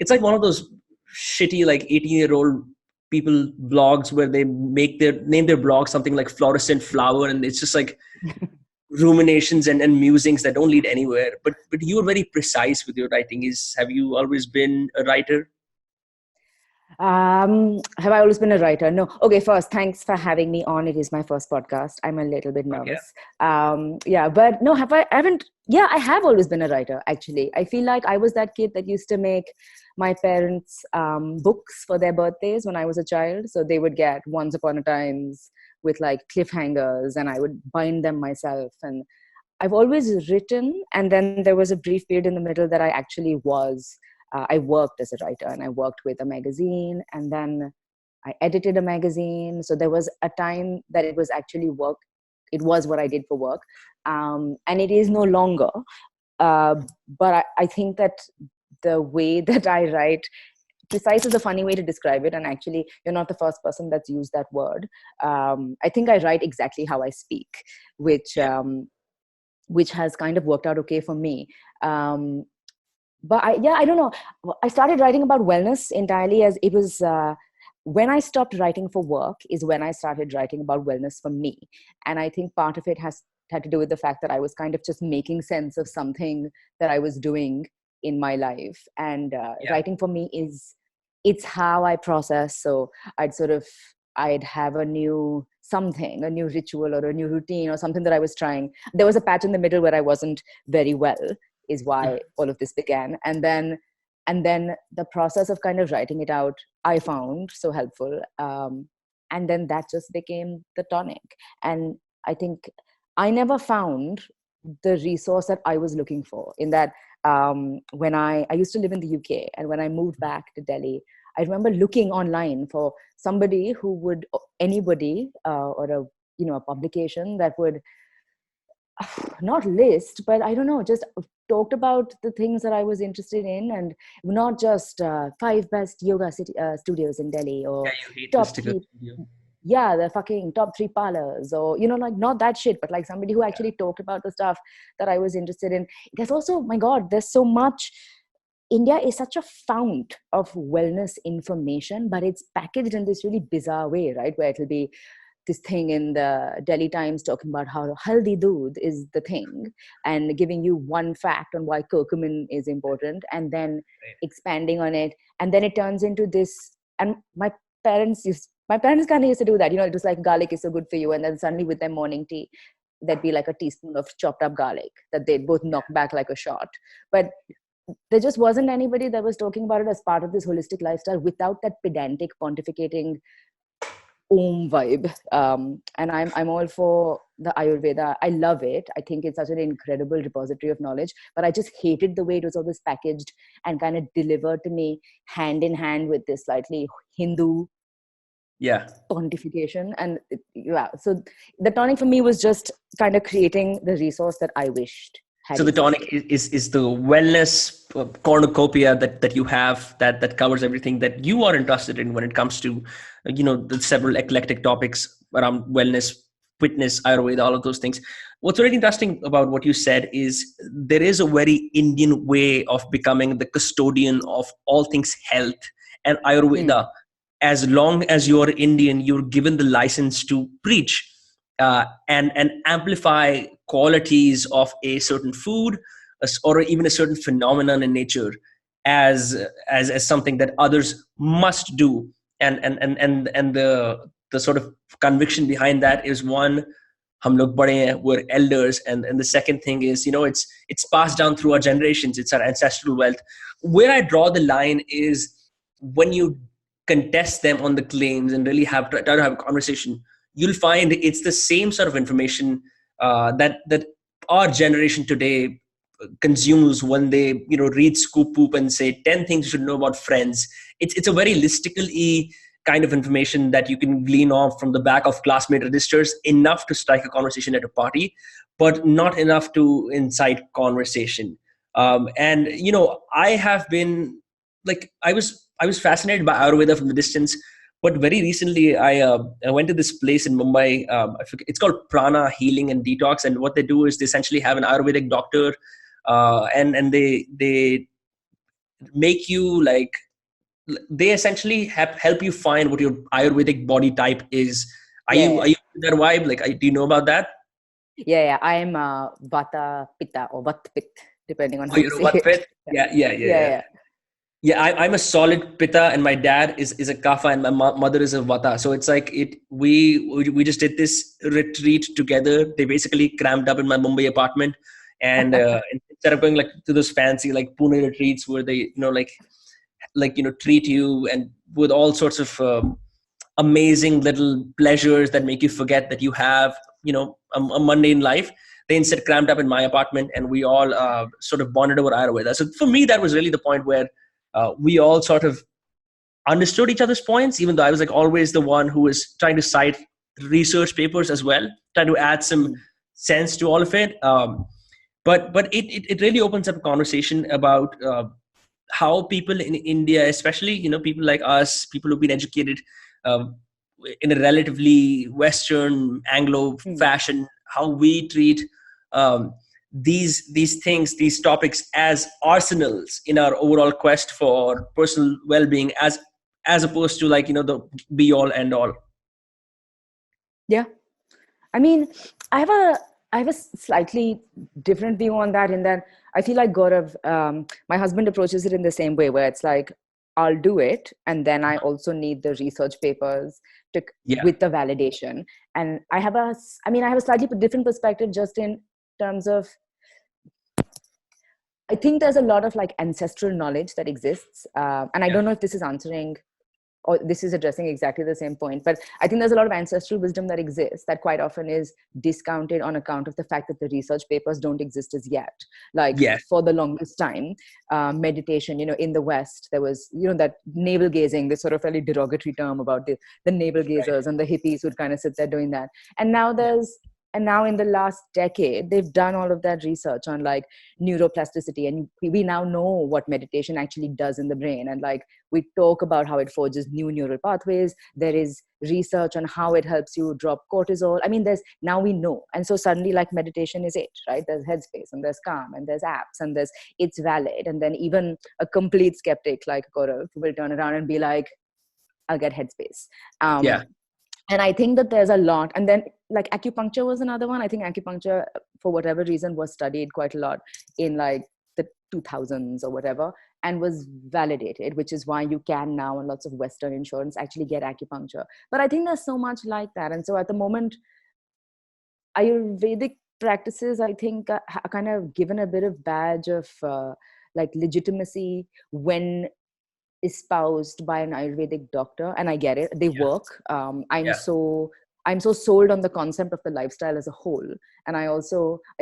it's like one of those shitty like 18-year-old people blogs where they name their blog something like fluorescent flower, and it's just like ruminations and musings that don't lead anywhere. But you are very precise with your writing. Have you always been a writer? Have I always been a writer? No. Okay, first, thanks for having me on. It is my first podcast. I'm a little bit nervous. Yeah, but no, I haven't. Yeah, I have always been a writer, actually. I feel like I was that kid that used to make my parents books for their birthdays when I was a child. So they would get Once Upon a Times with like cliffhangers, and I would bind them myself. And I've always written. And then there was a brief period in the middle that I actually was. I worked as a writer, and I worked with a magazine, and then I edited a magazine. So there was a time that it was actually work. It was what I did for work. And it is no longer. But I think that the way that I write, precise is a funny way to describe it. And actually, you're not the first person that's used that word. I think I write exactly how I speak, which has kind of worked out okay for me. But I don't know. I started writing about wellness entirely as it was when I stopped writing for work is when I started writing about wellness for me. And I think part of it had to do with the fact that I was kind of just making sense of something that I was doing in my life. And writing for me it's how I process. So I'd have a new ritual or a new routine or something that I was trying. There was a patch in the middle where I wasn't very well, is why all of this began. And then the process of kind of writing it out, I found so helpful. And then that just became the tonic. And I think I never found the resource that I was looking for in that. When I used to live in the UK, and when I moved back to Delhi, I remember looking online for anybody or a publication that would not list, but I don't know, just talked about the things that I was interested in, and not just 5 best yoga studios in Delhi, or top 3, the fucking top 3 parlors, or like not that shit, but like somebody who actually talked about the stuff that I was interested in. There's also, my God, there's so much. India is such a fount of wellness information, but it's packaged in this really bizarre way, right? Where it'll be this thing in the Delhi Times talking about how haldi doodh is the thing, and giving you one fact on why curcumin is important, and then expanding on it. And then it turns into this, and my parents kind of used to do that. It was like, garlic is so good for you. And then suddenly with their morning tea, there'd be like a teaspoon of chopped up garlic that they'd both knock back like a shot. But there just wasn't anybody that was talking about it as part of this holistic lifestyle without that pedantic pontificating vibe. And I'm all for the Ayurveda. I love it. I think it's such an incredible repository of knowledge, but I just hated the way it was always packaged and kind of delivered to me hand in hand with this slightly Hindu pontification. And so the tonic for me was just kind of creating the resource that I wished. So the tonic is the wellness cornucopia that you have that covers everything that you are interested in when it comes to the several eclectic topics around wellness, fitness, Ayurveda, all of those things. What's really interesting about what you said is there is a very Indian way of becoming the custodian of all things health and Ayurveda. As long as you're Indian, you're given the license to preach and amplify qualities of a certain food or even a certain phenomenon in nature as something that others must do. And the sort of conviction behind that is, one, hum log bade hain, we're elders, and the second thing is it's passed down through our generations. It's our ancestral wealth. Where I draw the line is when you contest them on the claims and really try to have a conversation, you'll find it's the same sort of information that our generation today consumes when they read Scoop Poop and say 10 things you should know about Friends. It's a very listicle-y kind of information that you can glean off from the back of classmate registers, enough to strike a conversation at a party, but not enough to incite conversation. And I have been I was fascinated by Ayurveda from the distance. But very recently, I went to this place in Mumbai. It's called Prana Healing and Detox. And what they do is they essentially have an Ayurvedic doctor, and they make you like, they essentially help you find what your Ayurvedic body type is. Are you that vibe? Like, do you know about that? Yeah. I am Vata Pitta or Vat Pit, depending on how you You know say what, it. Pit? Yeah. Yeah. Yeah, I'm a solid Pitta, and my dad is a Kapha, and my mother is a Vata. So it's like we just did this retreat together. They basically crammed up in my Mumbai apartment, and instead of going like to those fancy like Pune retreats where they treat you and with all sorts of amazing little pleasures that make you forget that you have a mundane life, they instead crammed up in my apartment, and we all sort of bonded over Ayurveda. So for me, that was really the point where we all sort of understood each other's points, even though I was like always the one who was trying to cite research papers as well, trying to add some sense to all of it. But it really opens up a conversation about how people in India, especially people like us, people who've been educated uh, in a relatively Western Anglo fashion, how we treat um, these things, these topics as arsenals in our overall quest for personal well-being, as opposed to like the be all end all. Yeah. I mean, I have a slightly different view on that, in that I feel like Gaurav, my husband approaches it in the same way, where it's like, I'll do it, and then I also need the research papers with the validation. And I have a slightly different perspective, just in terms of, I think there's a lot of like ancestral knowledge that exists, and I don't know if this is answering or this is addressing exactly the same point, but I think there's a lot of ancestral wisdom that exists that quite often is discounted on account of the fact that the research papers don't exist as yet. Like for the longest time, meditation, in the West, there was, that navel gazing, this sort of fairly derogatory term about the navel gazers and the hippies who'd kind of sit there doing that. And now now in the last decade, they've done all of that research on like neuroplasticity, and we now know what meditation actually does in the brain. And like, we talk about how it forges new neural pathways. There is research on how it helps you drop cortisol. I mean, now we know. And so suddenly, like, meditation is it, right? There's Headspace, and there's Calm, and there's apps, and it's valid. And then even a complete skeptic like Gaurav will turn around and be like, I'll get Headspace. And I think that there's a lot. And then like acupuncture was another one. I think acupuncture, for whatever reason, was studied quite a lot in like the 2000s or whatever, and was validated, which is why you can now, on lots of Western insurance, actually get acupuncture. But I think there's so much like that. And so at the moment, Ayurvedic practices, I think, are kind of given a bit of badge of like legitimacy when espoused by an Ayurvedic doctor. And I get it, they work. I'm so sold on the concept of the lifestyle as a whole. And I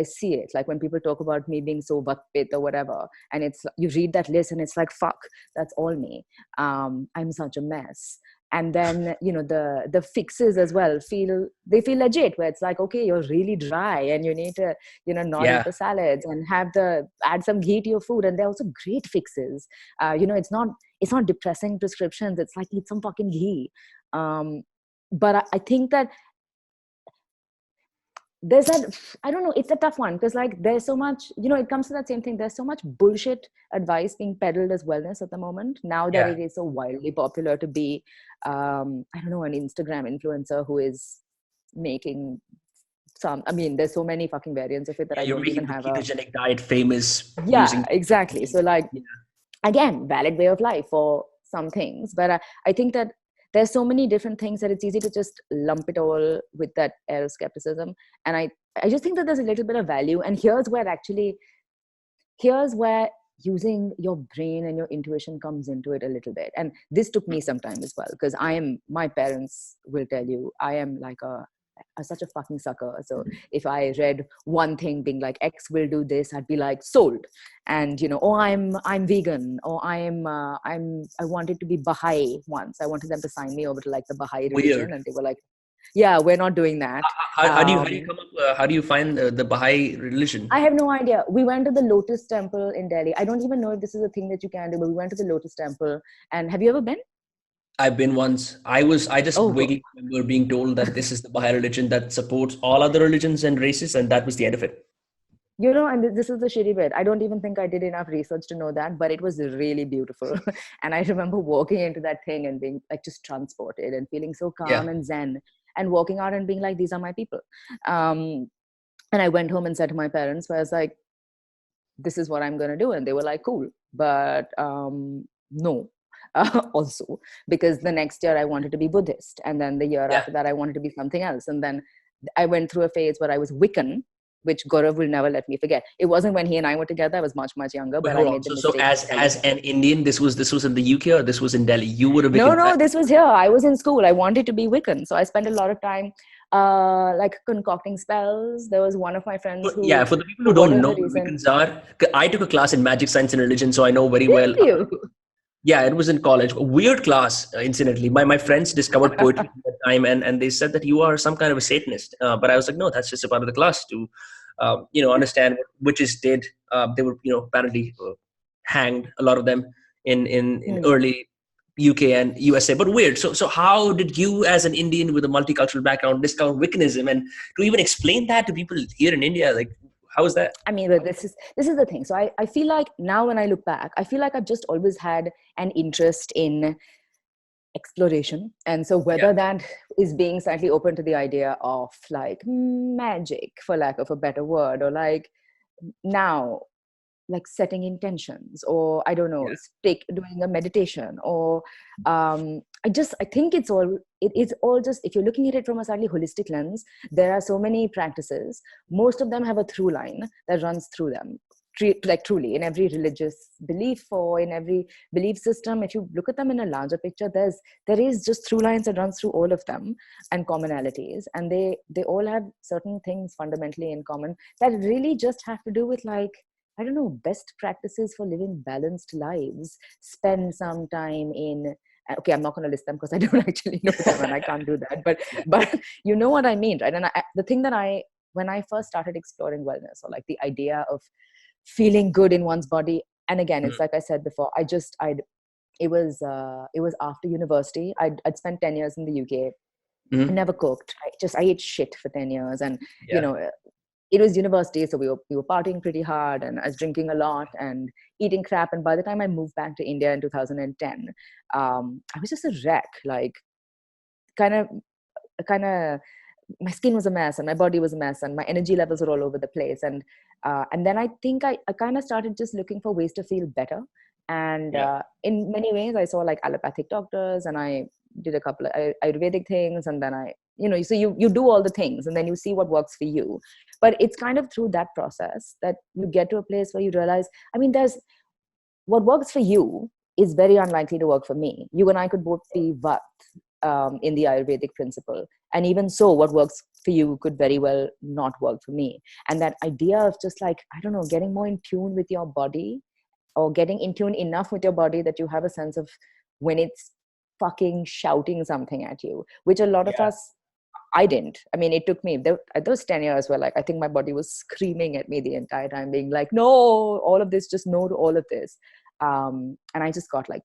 see it, like when people talk about me being so vatpit or whatever, and it's, you read that list and it's like, fuck, that's all me. I'm such a mess. And then, the fixes as well feel legit, where it's like, okay, you're really dry and you need to, not eat the salads and add some ghee to your food. And they're also great fixes. It's not depressing prescriptions. It's like, eat some fucking ghee. But I think that there's that, I don't know, it's a tough one, because like there's so much, it comes to that same thing. There's so much bullshit advice being peddled as wellness at the moment, now that it is so wildly popular to be, I don't know, an Instagram influencer who is making there's so many fucking variants of it that I don't even have a ketogenic diet famous. Exactly. So like, again, valid way of life for some things, but I think that there's so many different things that it's easy to just lump it all with that air of skepticism. And I just think that there's a little bit of value. And here's where using your brain and your intuition comes into it a little bit. And this took me some time as well, because my parents will tell you, I am like such a fucking sucker. So if I read one thing being like, X will do this, I'd be like, sold. And I'm vegan, or I wanted to be Baha'i once. I wanted them to sign me over to like the Baha'i religion. And they were like, yeah, we're not doing that. How do you come up? How do you find the Baha'i religion? I have no idea. We went to the Lotus Temple in Delhi. I don't even know if this is a thing that you can do, but we went to the Lotus Temple. And have you ever been? I've been once. I just vaguely remember being told that this is the Baha'i religion that supports all other religions and races, and that was the end of it. And this is the shitty bit. I don't even think I did enough research to know that, but it was really beautiful. And I remember walking into that thing and being like just transported and feeling so calm Yeah. and zen, and walking out and being like, these are my people. And I went home and said to my parents, where I was like, this is what I'm going to do. And they were like, cool. But no, also, because the next year I wanted to be Buddhist. And then the year Yeah. after that, I wanted to be something else. And then I went through a phase where I was Wiccan, which Gaurav will never let me forget. It wasn't when he and I were together. I was much, much younger, Wait, but I hold on. made the So mistake of telling as him. an Indian, this was in the UK or this was in Delhi? You would have No, become. no, this was here. I was in school. I wanted to be Wiccan. So I spent a lot of time like concocting spells. There was one of my friends Yeah, who, for the people for who don't whatever know what reason, Wiccans are, I took a class in magic, science, and religion, so I know very did well. you? Yeah, it was in college. A weird class, incidentally. My friends discovered poetry at that time, and they said that you are some kind of a Satanist. But I was like, no, that's just a part of the class to, understand what witches did. They were, apparently hanged, a lot of them in Hmm. early UK and USA. But weird. So how did you, as an Indian with a multicultural background, discover Wiccanism, and to even explain that to people here in India? Like, how is that? I mean, but this is the thing. So I feel like now when I look back, I feel like I've just always had an interest in exploration. And so Yeah, whether that is being slightly open to the idea of like magic, for lack of a better word, or like now like setting intentions, or I don't know, yeah, doing a meditation, or I think it is all just, if you're looking at it from a slightly holistic lens, there are so many practices. Most of them have a through line that runs through them, like truly in every religious belief or in every belief system. If you look at them in a larger picture, there is just through lines that runs through all of them, and commonalities, and they all have certain things fundamentally in common that really just have to do with, like, I don't know, best practices for living balanced lives. Spend some time in, okay, I'm not going to list them because I don't actually know them and I can't do that. yeah. But you know what I mean, right? And the thing that when I first started exploring wellness, or like the idea of feeling good in one's body, and again, Mm, it's like I said before, it was after university. I'd spent 10 years in the UK. I mm, never cooked. I ate shit for 10 years. And, you yeah. know, it was university, so we were partying pretty hard, and I was drinking a lot and eating crap. And by the time I moved back to India in 2010, I was just a wreck. Like, kind of, kind of, my skin was a mess, and my body was a mess, and my energy levels were all over the place. And then I think I kind of started just looking for ways to feel better. And Yeah. in many ways, I saw like allopathic doctors, and I did a couple of Ayurvedic things, and then so you do all the things, and then you see what works for you. But it's kind of through that process that you get to a place where you realize, I mean, there's what works for you is very unlikely to work for me. You and I could both be Vat in the Ayurvedic principle. And even so, what works for you could very well not work for me. And that idea of just like, I don't know, getting more in tune with your body, or getting in tune enough with your body that you have a sense of when it's fucking shouting something at you, which a lot of Yeah. us, I didn't. I mean, it took me, those 10 years were like, I think my body was screaming at me the entire time, being like, no, all of this, just no to all of this. And I just got like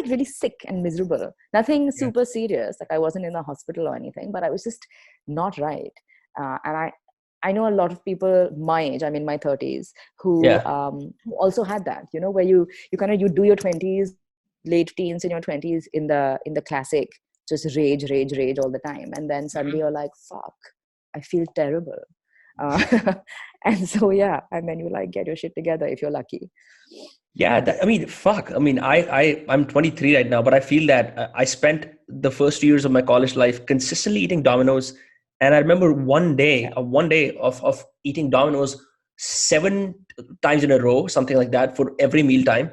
really sick and miserable. Nothing Yeah. super serious. Like, I wasn't in the hospital or anything, but I was just not right. And I know a lot of people my age, I'm in my 30s, Yeah. who also had that, where you do your 20s, late teens in your 20s in the classic, just rage all the time. And then suddenly you're like, fuck, I feel terrible. Uh, and so, yeah. And then you like get your shit together if you're lucky. Yeah, I mean, fuck. I mean, I'm 23 right now, but I feel that I spent the first 2 years of my college life consistently eating Domino's, and I remember one day of eating Domino's 7 times in a row, something like that, for every meal time,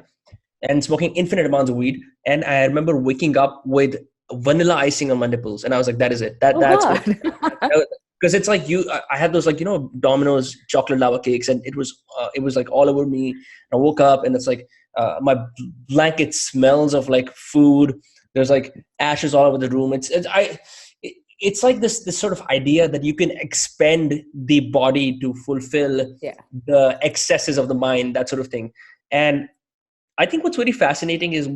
and smoking infinite amounts of weed. And I remember waking up with vanilla icing on my nipples, and I was like, "That is it. Oh, That's what." God. Because it's like I had those, like, Domino's chocolate lava cakes, and it was like all over me. I woke up and it's like my blanket smells of like food. There's like ashes all over the room. It's like this sort of idea that you can expend the body to fulfill Yeah. the excesses of the mind, that sort of thing. And I think what's very fascinating is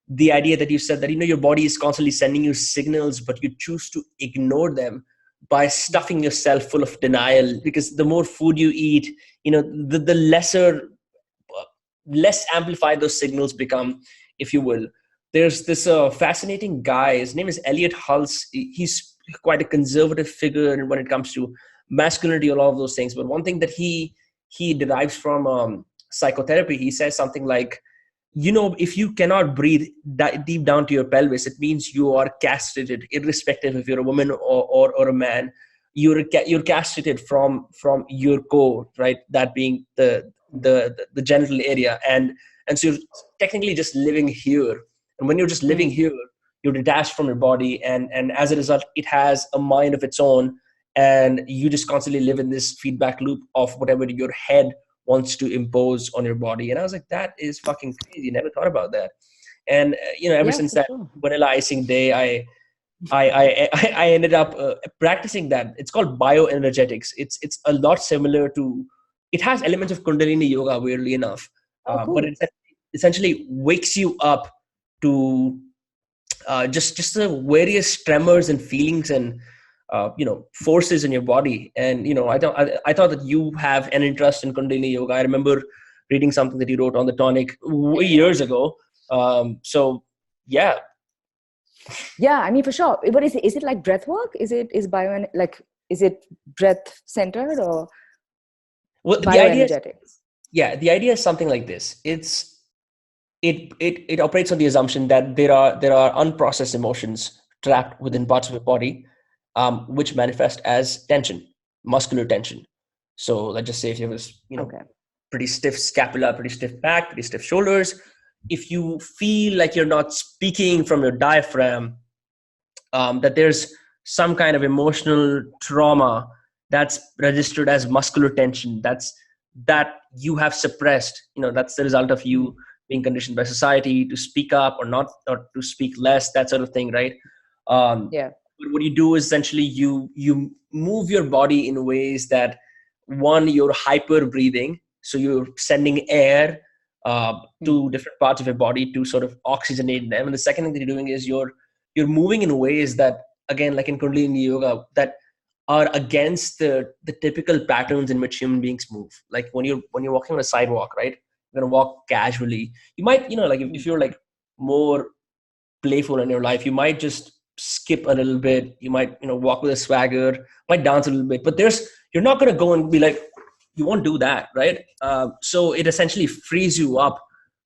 the idea that you said that your body is constantly sending you signals, but you choose to ignore them. by stuffing yourself full of denial, because the more food you eat, the less amplified those signals become, if you will. There's this fascinating guy. His name is Elliott Hulse. He's quite a conservative figure when it comes to masculinity, a lot of those things. But one thing that he derives from psychotherapy, he says something like, if you cannot breathe deep down to your pelvis, it means you are castrated, irrespective if you're a woman or a man. You're castrated from your core, right? That being the genital area, and so you're technically just living here. And when you're just living here, you're detached from your body, and as a result, it has a mind of its own, and you just constantly live in this feedback loop of whatever your head wants to impose on your body. And I was like, that is fucking crazy. Never thought about that. And ever since that vanilla icing day, I ended up practicing that. It's called bioenergetics. It's a lot similar to. It has elements of Kundalini Yoga, weirdly enough, but it essentially wakes you up to just the various tremors and feelings and forces in your body. And I thought that you have an interest in Kundalini Yoga. I remember reading something that you wrote on the Tonic years ago. So yeah. Yeah, I mean, for sure. But is it like breath work? Is it breath centered or bioenergetics? The idea is something like this. It operates on the assumption that there are unprocessed emotions trapped within parts of your body, which manifest as tension, muscular tension. So let's just say if you have pretty stiff scapula, pretty stiff back, pretty stiff shoulders, if you feel like you're not speaking from your diaphragm, that there's some kind of emotional trauma that's registered as muscular tension, that you have suppressed. That's the result of you being conditioned by society to speak up or not, or to speak less, that sort of thing, right? But what you do is essentially you move your body in ways that, one, you're hyper breathing, so you're sending air to different parts of your body to sort of oxygenate them. And the second thing that you're doing is you're moving in ways that, again, like in Kundalini Yoga, that are against the typical patterns in which human beings move. Like when you're walking on a sidewalk, right? You're gonna walk casually. You might, like if you're like more playful in your life, you might just skip a little bit. You might, walk with a swagger, might dance a little bit, but you're not gonna go and be like, you won't do that, right? So it essentially frees you up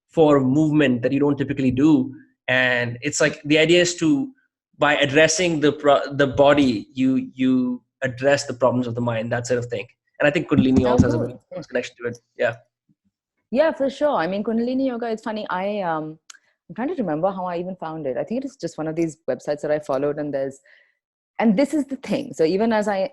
for movement that you don't typically do. And it's like, the idea is to, by addressing the body, you address the problems of the mind, that sort of thing. And I think Kundalini also has a very close connection to it. Yeah, for sure. I mean, Kundalini Yoga, it's funny. I'm trying to remember how I even found it. I think it is just one of these websites that I followed, and this is the thing. So even as I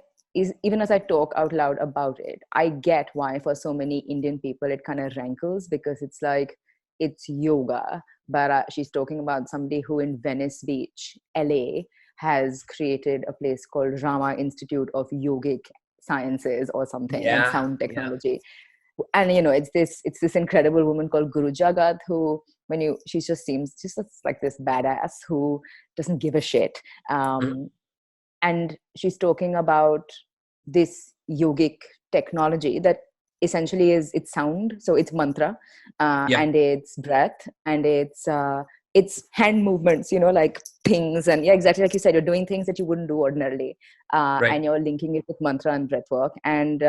talk out loud about it, I get why for so many Indian people it kind of rankles, because it's like, it's yoga, but she's talking about somebody who in Venice Beach, LA, has created a place called Rama Institute of Yogic Sciences or something, and sound technology. And it's this incredible woman called Guru Jagat, who she just seems just like this badass who doesn't give a shit. And she's talking about this yogic technology that essentially it's sound, so it's mantra, and it's breath, and it's hand movements, like things, and exactly like you said, you're doing things that you wouldn't do ordinarily, and you're linking it with mantra and breath work. And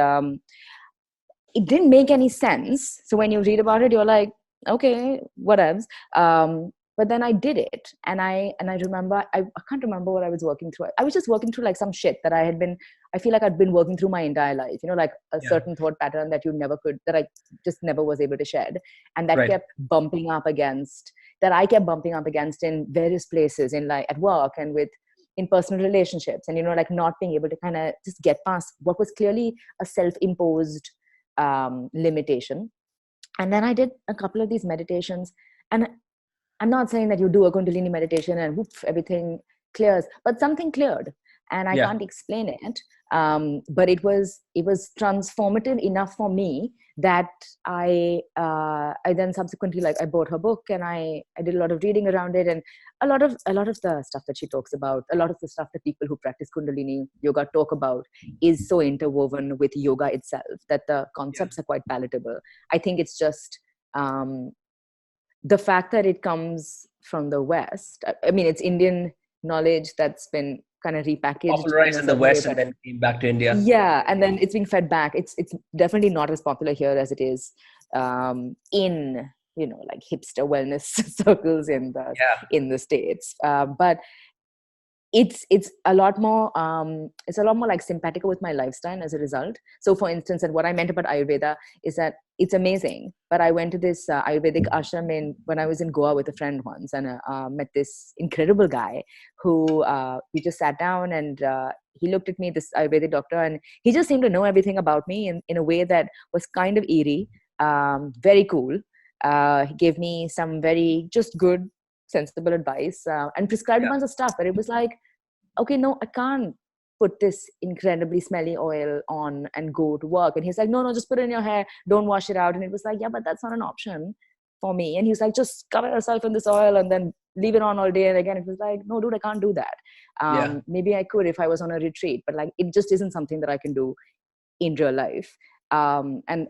it didn't make any sense. So when you read about it, you're like, okay, whatevs. But then I did it, and I remember, I can't remember what I was working through. I was just working through like some shit that I feel like I'd been working through my entire life, like a certain thought pattern that I just never was able to shed. And that kept bumping up against, in various places, in like at work and in personal relationships, and, like not being able to kind of just get past what was clearly a self-imposed limitation. And then I did a couple of these meditations, and I'm not saying that you do a Kundalini meditation and whoop, everything clears, but something cleared. and I Yeah. can't explain it. But it was transformative enough for me that I then subsequently, like, I bought her book, and I did a lot of reading around it, and a lot of the stuff that she talks about, a lot of the stuff that people who practice Kundalini yoga talk about, is so interwoven with yoga itself that the concepts are quite palatable. I think it's just the fact that it comes from the West. I mean, it's Indian knowledge that's been kind of repackaged in Popularized a in the certain way, West and but then came back to India. yeah, and then it's being fed back. It's definitely not as popular here as it is in, like, hipster wellness circles Yeah. in the States. But it's a lot more like simpatico with my lifestyle as a result. So, for instance, and what I meant about Ayurveda is that it's amazing, but I went to this Ayurvedic ashram when I was in Goa with a friend once, and met this incredible guy who we just sat down, and he looked at me, this Ayurvedic doctor, and he just seemed to know everything about me in a way that was kind of eerie, very cool. He gave me some very just good sensible advice, and prescribed a bunch of stuff, but it was like, okay, no, I can't put this incredibly smelly oil on and go to work. And he's like, no, just put it in your hair, don't wash it out. And it was like, yeah, but that's not an option for me. And he was like, just cover yourself in this oil and then leave it on all day. And again, it was like, no, dude, I can't do that. Yeah. Maybe I could if I was on a retreat, but, like, it just isn't something that I can do in real life. And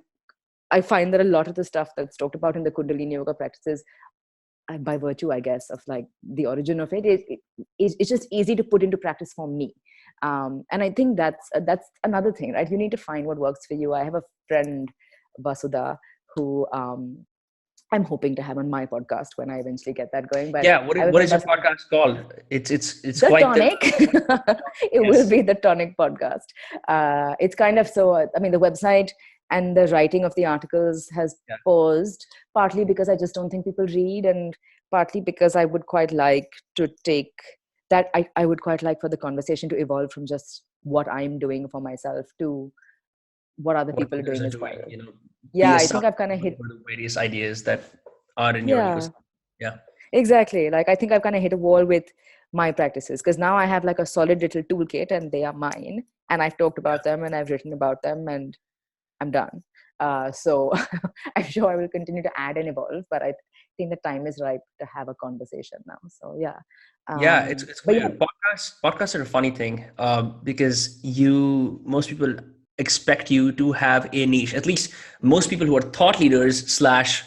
I find that a lot of the stuff that's talked about in the Kundalini yoga practices, by virtue, I guess, of, like, the origin of it's just easy to put into practice for me. And I think that's another thing, right? You need to find what works for you. I have a friend, Vasudha, who I'm hoping to have on my podcast when I eventually get that going. But Yeah. I have a What friend, is your Vasudha, podcast called? It's the quite Tonic. It will yes. be the Tonic podcast. It's kind of so. I mean, the website and the writing of the articles has Yeah. paused, partly because I just don't think people read, and partly because I would quite like to take that. I would quite like for the conversation to evolve from just what I'm doing for myself to what other What people are others doing are as well. doing, be Yeah, a I think sound I've kind of hit. for the various ideas that are in your Yeah, ecosystem. Yeah. exactly. Like, I think I've kind of hit a wall with my practices, because now I have, like, a solid little toolkit, and they are mine, and I've talked about them, and I've written about them, and I'm done. So I'm sure I will continue to add and evolve, but I think the time is ripe to have a conversation now. So yeah. Yeah, it's But yeah. weird. Podcasts are a funny thing, because most people expect you to have a niche. At least most people who are thought leaders slash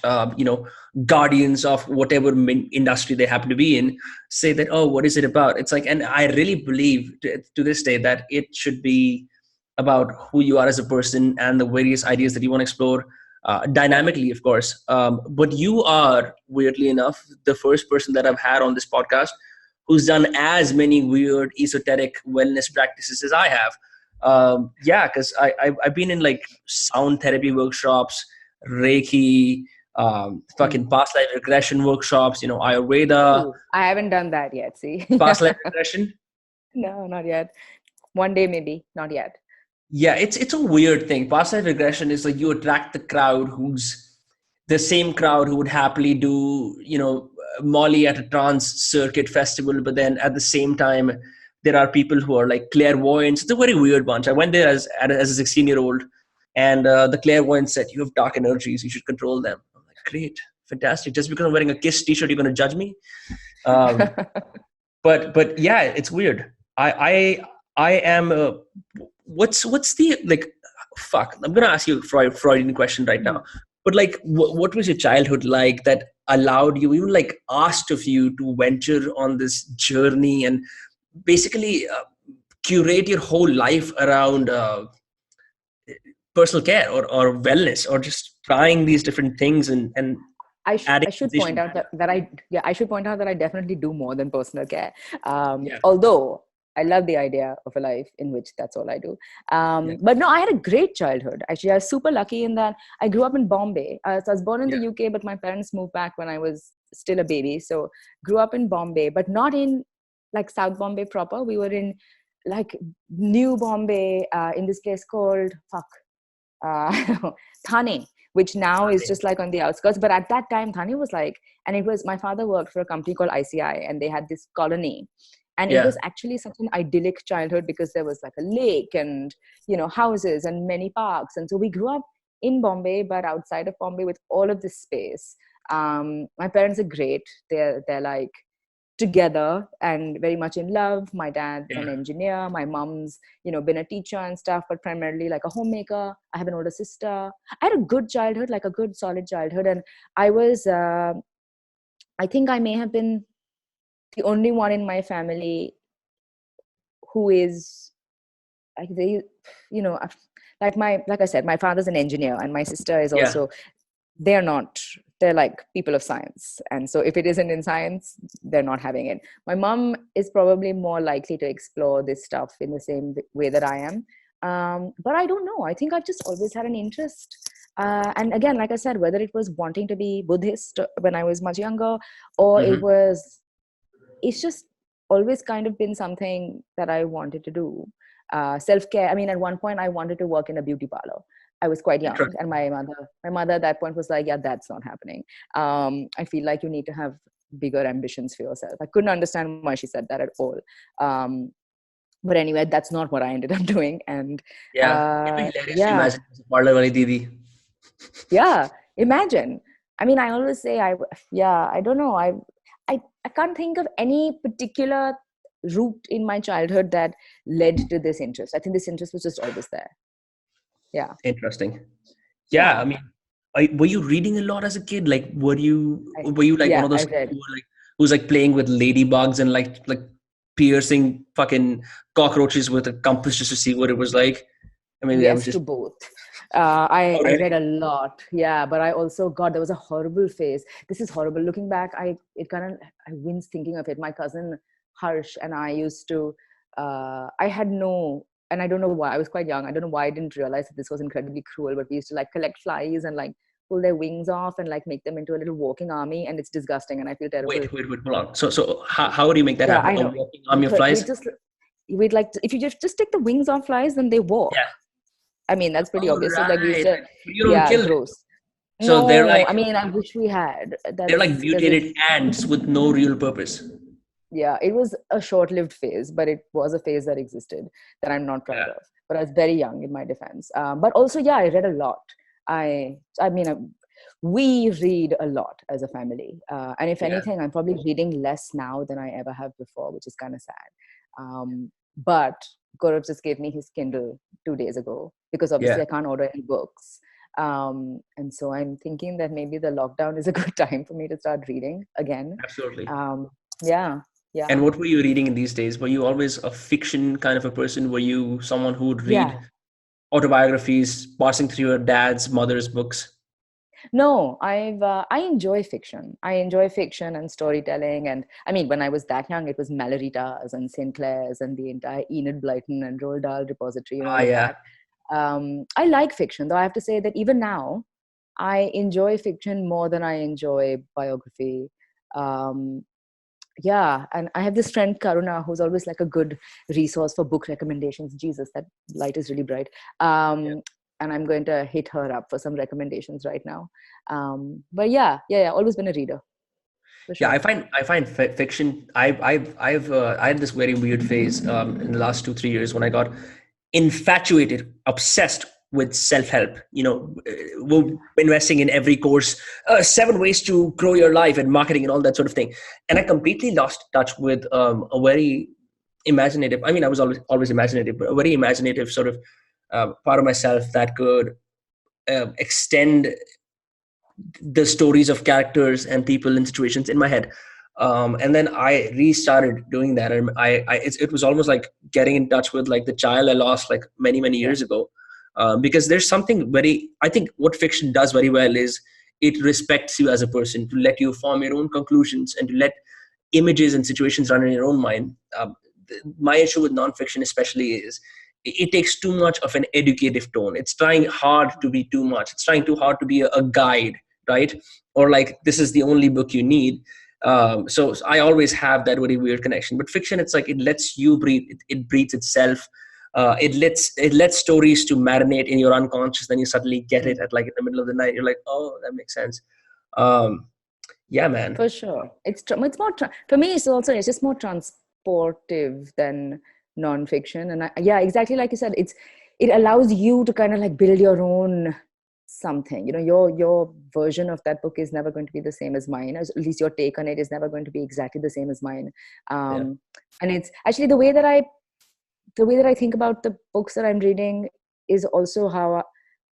guardians of whatever industry they happen to be in say that, oh, what is it about? It's like, and I really believe to this day that it should be about who you are as a person and the various ideas that you want to explore, dynamically, of course. But you are, weirdly enough, the first person that I've had on this podcast who's done as many weird esoteric wellness practices as I have. Yeah, because I've been in, like, sound therapy workshops, Reiki, fucking past life regression workshops, Ayurveda, Ooh, I haven't done that yet. See, past life regression. no, not yet. One day, maybe, not yet. Yeah, it's a weird thing. Past life regression is like you attract the crowd who's the same crowd who would happily do, Molly at a trance circuit festival, but then at the same time, there are people who are like clairvoyants. It's a very weird bunch. I went there as a 16-year-old, and the clairvoyant said, "You have dark energies. You should control them." I'm like, "Great, fantastic. Just because I'm wearing a Kiss T-shirt, you're going to judge me?" Um, but yeah, it's weird. I am. What's the, like? Fuck. I'm gonna ask you a Freudian question right now. But, like, what was your childhood like that allowed you, even, like, asked of you to venture on this journey and basically curate your whole life around personal care or wellness, or just trying these different things and adding I should point sensation? out I should point out that I definitely do more than personal care. Yeah. Although I love the idea of a life in which that's all I do. Yeah. But no, I had a great childhood. Actually, I was super lucky in that I grew up in Bombay. So I was born in Yeah. the UK, but my parents moved back when I was still a baby. So grew up in Bombay, but not in, like, South Bombay proper. We were in, like, New Bombay, in this place called Thane, which now is just, like, on the outskirts. But at that time, Thane was like, and it was, my father worked for a company called ICI, and they had this colony And it was actually such an idyllic childhood because there was like a lake and, houses and many parks. And so we grew up in Bombay, but outside of Bombay with all of this space. My parents are great. They're like together and very much in love. My dad's an engineer. My mom's, been a teacher and stuff, but primarily like a homemaker. I have an older sister. I had a good childhood, like a good solid childhood. And I was, I think I may have been the only one in my family who is like like I said, my father's an engineer and my sister is also, they're like people of science. And so if it isn't in science, they're not having it. My mom is probably more likely to explore this stuff in the same way that I am. But I don't know. I think I've just always had an interest. And again, like I said, whether it was wanting to be Buddhist when I was much younger, or it's just always kind of been something that I wanted to do. Self-care. I mean, at one point I wanted to work in a beauty parlor. I was quite young, and my mother at that point was like, yeah, that's not happening. I feel like you need to have bigger ambitions for yourself. I couldn't understand why she said that at all. But anyway, that's not what I ended up doing. And imagine parlor wali didi. Yeah, imagine. I mean, I always say, I don't know. I can't think of any particular route in my childhood that led to this interest. I think this interest was just always there. Yeah. Interesting. Yeah. I mean, were you reading a lot as a kid? Like, were you like one of those people who's like playing with ladybugs and like piercing fucking cockroaches with a compass just to see what it was like? I mean, yes, to both. I read a lot. Yeah. But I also, God, there was a horrible phase. This is horrible. Looking back, I wince thinking of it. My cousin Harsh and I used to, I had no, and I don't know why, I was quite young. I don't know why I didn't realize that this was incredibly cruel, but we used to like collect flies and like pull their wings off and like make them into a little walking army. And it's disgusting. And I feel terrible. Wait, hold on. So how do you make that happen? I know. A walking army of flies? We'd like to, if you just take the wings off flies, then they walk. Yeah. I mean, that's pretty obvious. Right. So like we used to, you don't kill gross. Them. So they're like, I mean, I wish we had. They're like mutated ants with no real purpose. Yeah, it was a short-lived phase, but it was a phase that existed that I'm not proud of. But I was very young in my defense. But also, I read a lot. I mean, we read a lot as a family. And if anything, I'm probably reading less now than I ever have before, which is kind of sad. But Gaurav just gave me his Kindle 2 days ago because obviously I can't order any books. And so I'm thinking that maybe the lockdown is a good time for me to start reading again. Absolutely. Yeah. And what were you reading in these days? Were you always a fiction kind of a person? Were you someone who would read autobiographies, passing through your dad's, mother's books? No, I enjoy fiction. I enjoy fiction and storytelling. And I mean, when I was that young, it was Mallory-Tas and Sinclair's and the entire Enid Blyton and Roald Dahl repository. That. I like fiction, though I have to say that even now, I enjoy fiction more than I enjoy biography. And I have this friend Karuna who's always like a good resource for book recommendations. Jesus, that light is really bright. And I'm going to hit her up for some recommendations right now. But always been a reader. Sure. Yeah, I find fiction. I had this very weird phase in the last 2-3 years when I got infatuated, obsessed with self-help. We're investing in every course, 7 ways to grow your life and marketing and all that sort of thing. And I completely lost touch with a very imaginative. I mean, I was always imaginative, but a very imaginative sort of part of myself that could extend the stories of characters and people and situations in my head. And then I restarted doing that. And it was almost like getting in touch with like the child I lost like many, many years ago. Because there's something I think what fiction does very well is it respects you as a person, to let you form your own conclusions and to let images and situations run in your own mind. My issue with nonfiction especially is it takes too much of an educative tone. It's trying hard to be too much. It's trying too hard to be a guide, right? Or like, this is the only book you need. So I always have that very weird connection. But fiction, it's like it lets you breathe. It breathes itself. It lets stories to marinate in your unconscious. Then you suddenly get it at like in the middle of the night. You're like, oh, that makes sense. Yeah, man. For sure, it's more for me. It's just more supportive than nonfiction. And yeah, exactly like you said, it allows you to kind of like build your own something. Your version of that book is never going to be the same as mine. At least your take on it is never going to be exactly the same as mine. Yeah. And it's actually the way that I think about the books that I'm reading is also how,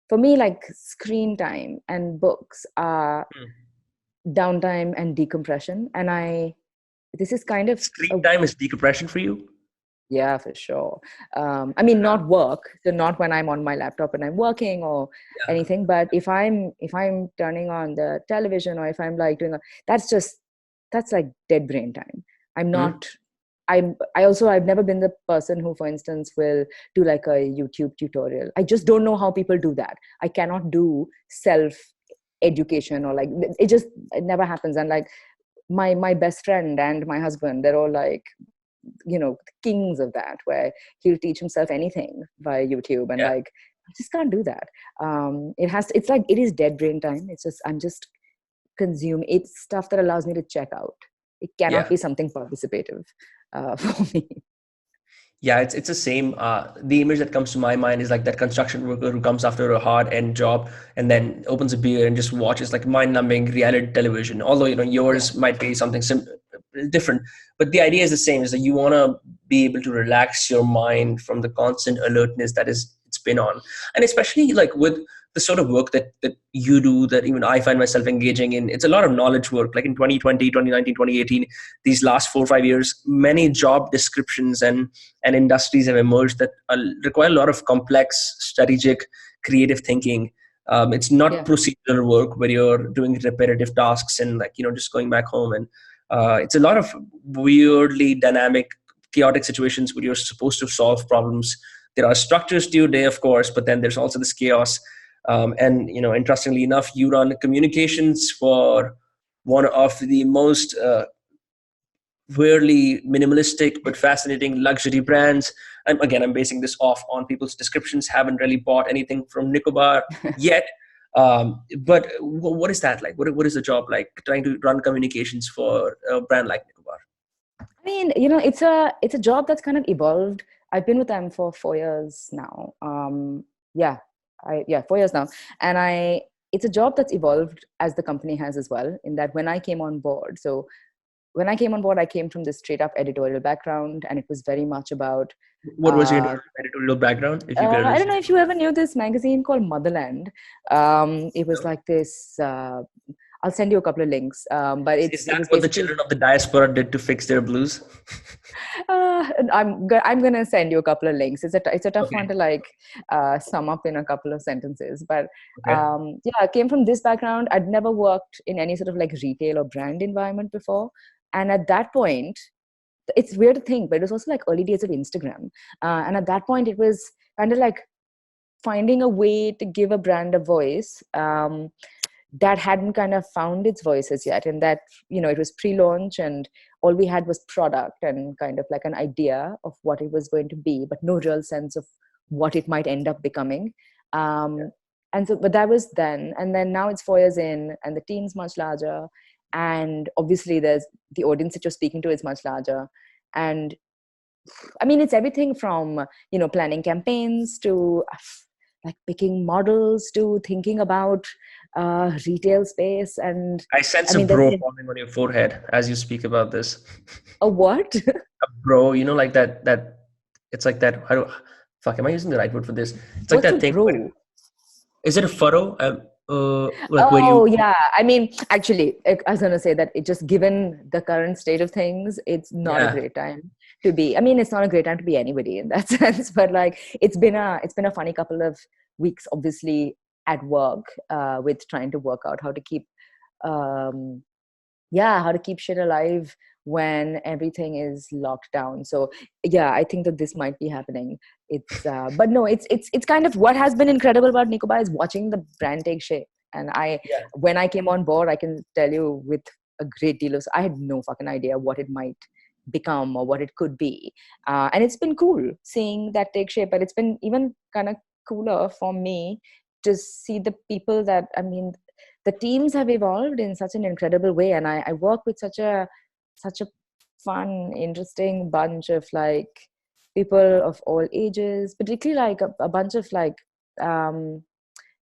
for me, like screen time and books are downtime and decompression. And this is kind of Screen time is decompression for you? yeah, for sure. I mean, not work, so not when I'm on my laptop and I'm working or anything, but if I'm turning on the television, or if I'm like that's like dead brain time. I'm not. I've never been the person who, for instance, will do like a YouTube tutorial. I just don't know how people do that. I cannot do self education, or like it never happens. And like my best friend and my husband, they're all like, kings of that, where he'll teach himself anything via YouTube. And like, I just can't do that. It's like, it is dead brain time. I'm just consume. It's stuff that allows me to check out. It cannot be something participative for me. Yeah, it's the same. The image that comes to my mind is like that construction worker who comes after a hard end job and then opens a beer and just watches like mind-numbing reality television. Although yours might be something different, but the idea is the same. Is that you want to be able to relax your mind from the constant alertness that it's been on, and especially like with the sort of work that you do, that even I find myself engaging in. It's a lot of knowledge work. Like in 2020, 2019, 2018, these last 4 or 5 years, many job descriptions and industries have emerged that require a lot of complex, strategic, creative thinking. It's not procedural work where you're doing repetitive tasks and like just going back home. And it's a lot of weirdly dynamic, chaotic situations where you're supposed to solve problems. There are structures to your day, of course, but then there's also this chaos. And interestingly enough, you run communications for one of the most weirdly minimalistic but fascinating luxury brands. I'm basing this off on people's descriptions. Haven't really bought anything from Nicobar yet. But what is that like? What is the job like, trying to run communications for a brand like Nicobar? I mean, it's a job that's kind of evolved. I've been with them for 4 years now. 4 years now. And it's a job that's evolved as the company has as well, in that when I came on board, I came from this straight up editorial background, and it was very much about What was your editorial background, if you could? I don't know if you ever knew this magazine called Motherland. It was like this. I'll send you a couple of links. But is that what the children of the diaspora did to fix their blues? I'm gonna send you a couple of links. It's a tough one to like sum up in a couple of sentences. But I came from this background. I'd never worked in any sort of like retail or brand environment before, and at that point, it's weird to think, but it was also like early days of Instagram. And at that point, it was kind of like finding a way to give a brand a voice that hadn't kind of found its voices yet. And that, it was pre-launch, and all we had was product and kind of like an idea of what it was going to be, but no real sense of what it might end up becoming. And so, but that was then. And then now it's 4 years in, and the team's much larger. And obviously there's the audience that you're speaking to is much larger. And I mean, it's everything from, planning campaigns to like picking models to thinking about retail space. And I sense a bro forming on your forehead as you speak about this. A what? A bro, like that it's like that. Am I using the right word for this? It's like What's that a thing. bro? Is it a furrow? Yeah. I mean, actually, I was going to say that it just, given the current state of things, it's not a great time to be. I mean, it's not a great time to be anybody in that sense. But like, it's been a funny couple of weeks, obviously, at work, with trying to work out how to keep, how to keep shit alive when everything is locked down. So yeah, I think that this might be happening. It's but no, it's kind of what has been incredible about Nicobar is watching the brand take shape. And when I came on board, I can tell you with a great deal of, I had no fucking idea what it might become or what it could be. And it's been cool seeing that take shape, but it's been even kind of cooler for me to see the people that, I mean, the teams have evolved in such an incredible way. And I work with such a fun, interesting bunch of like people of all ages, particularly like a bunch of like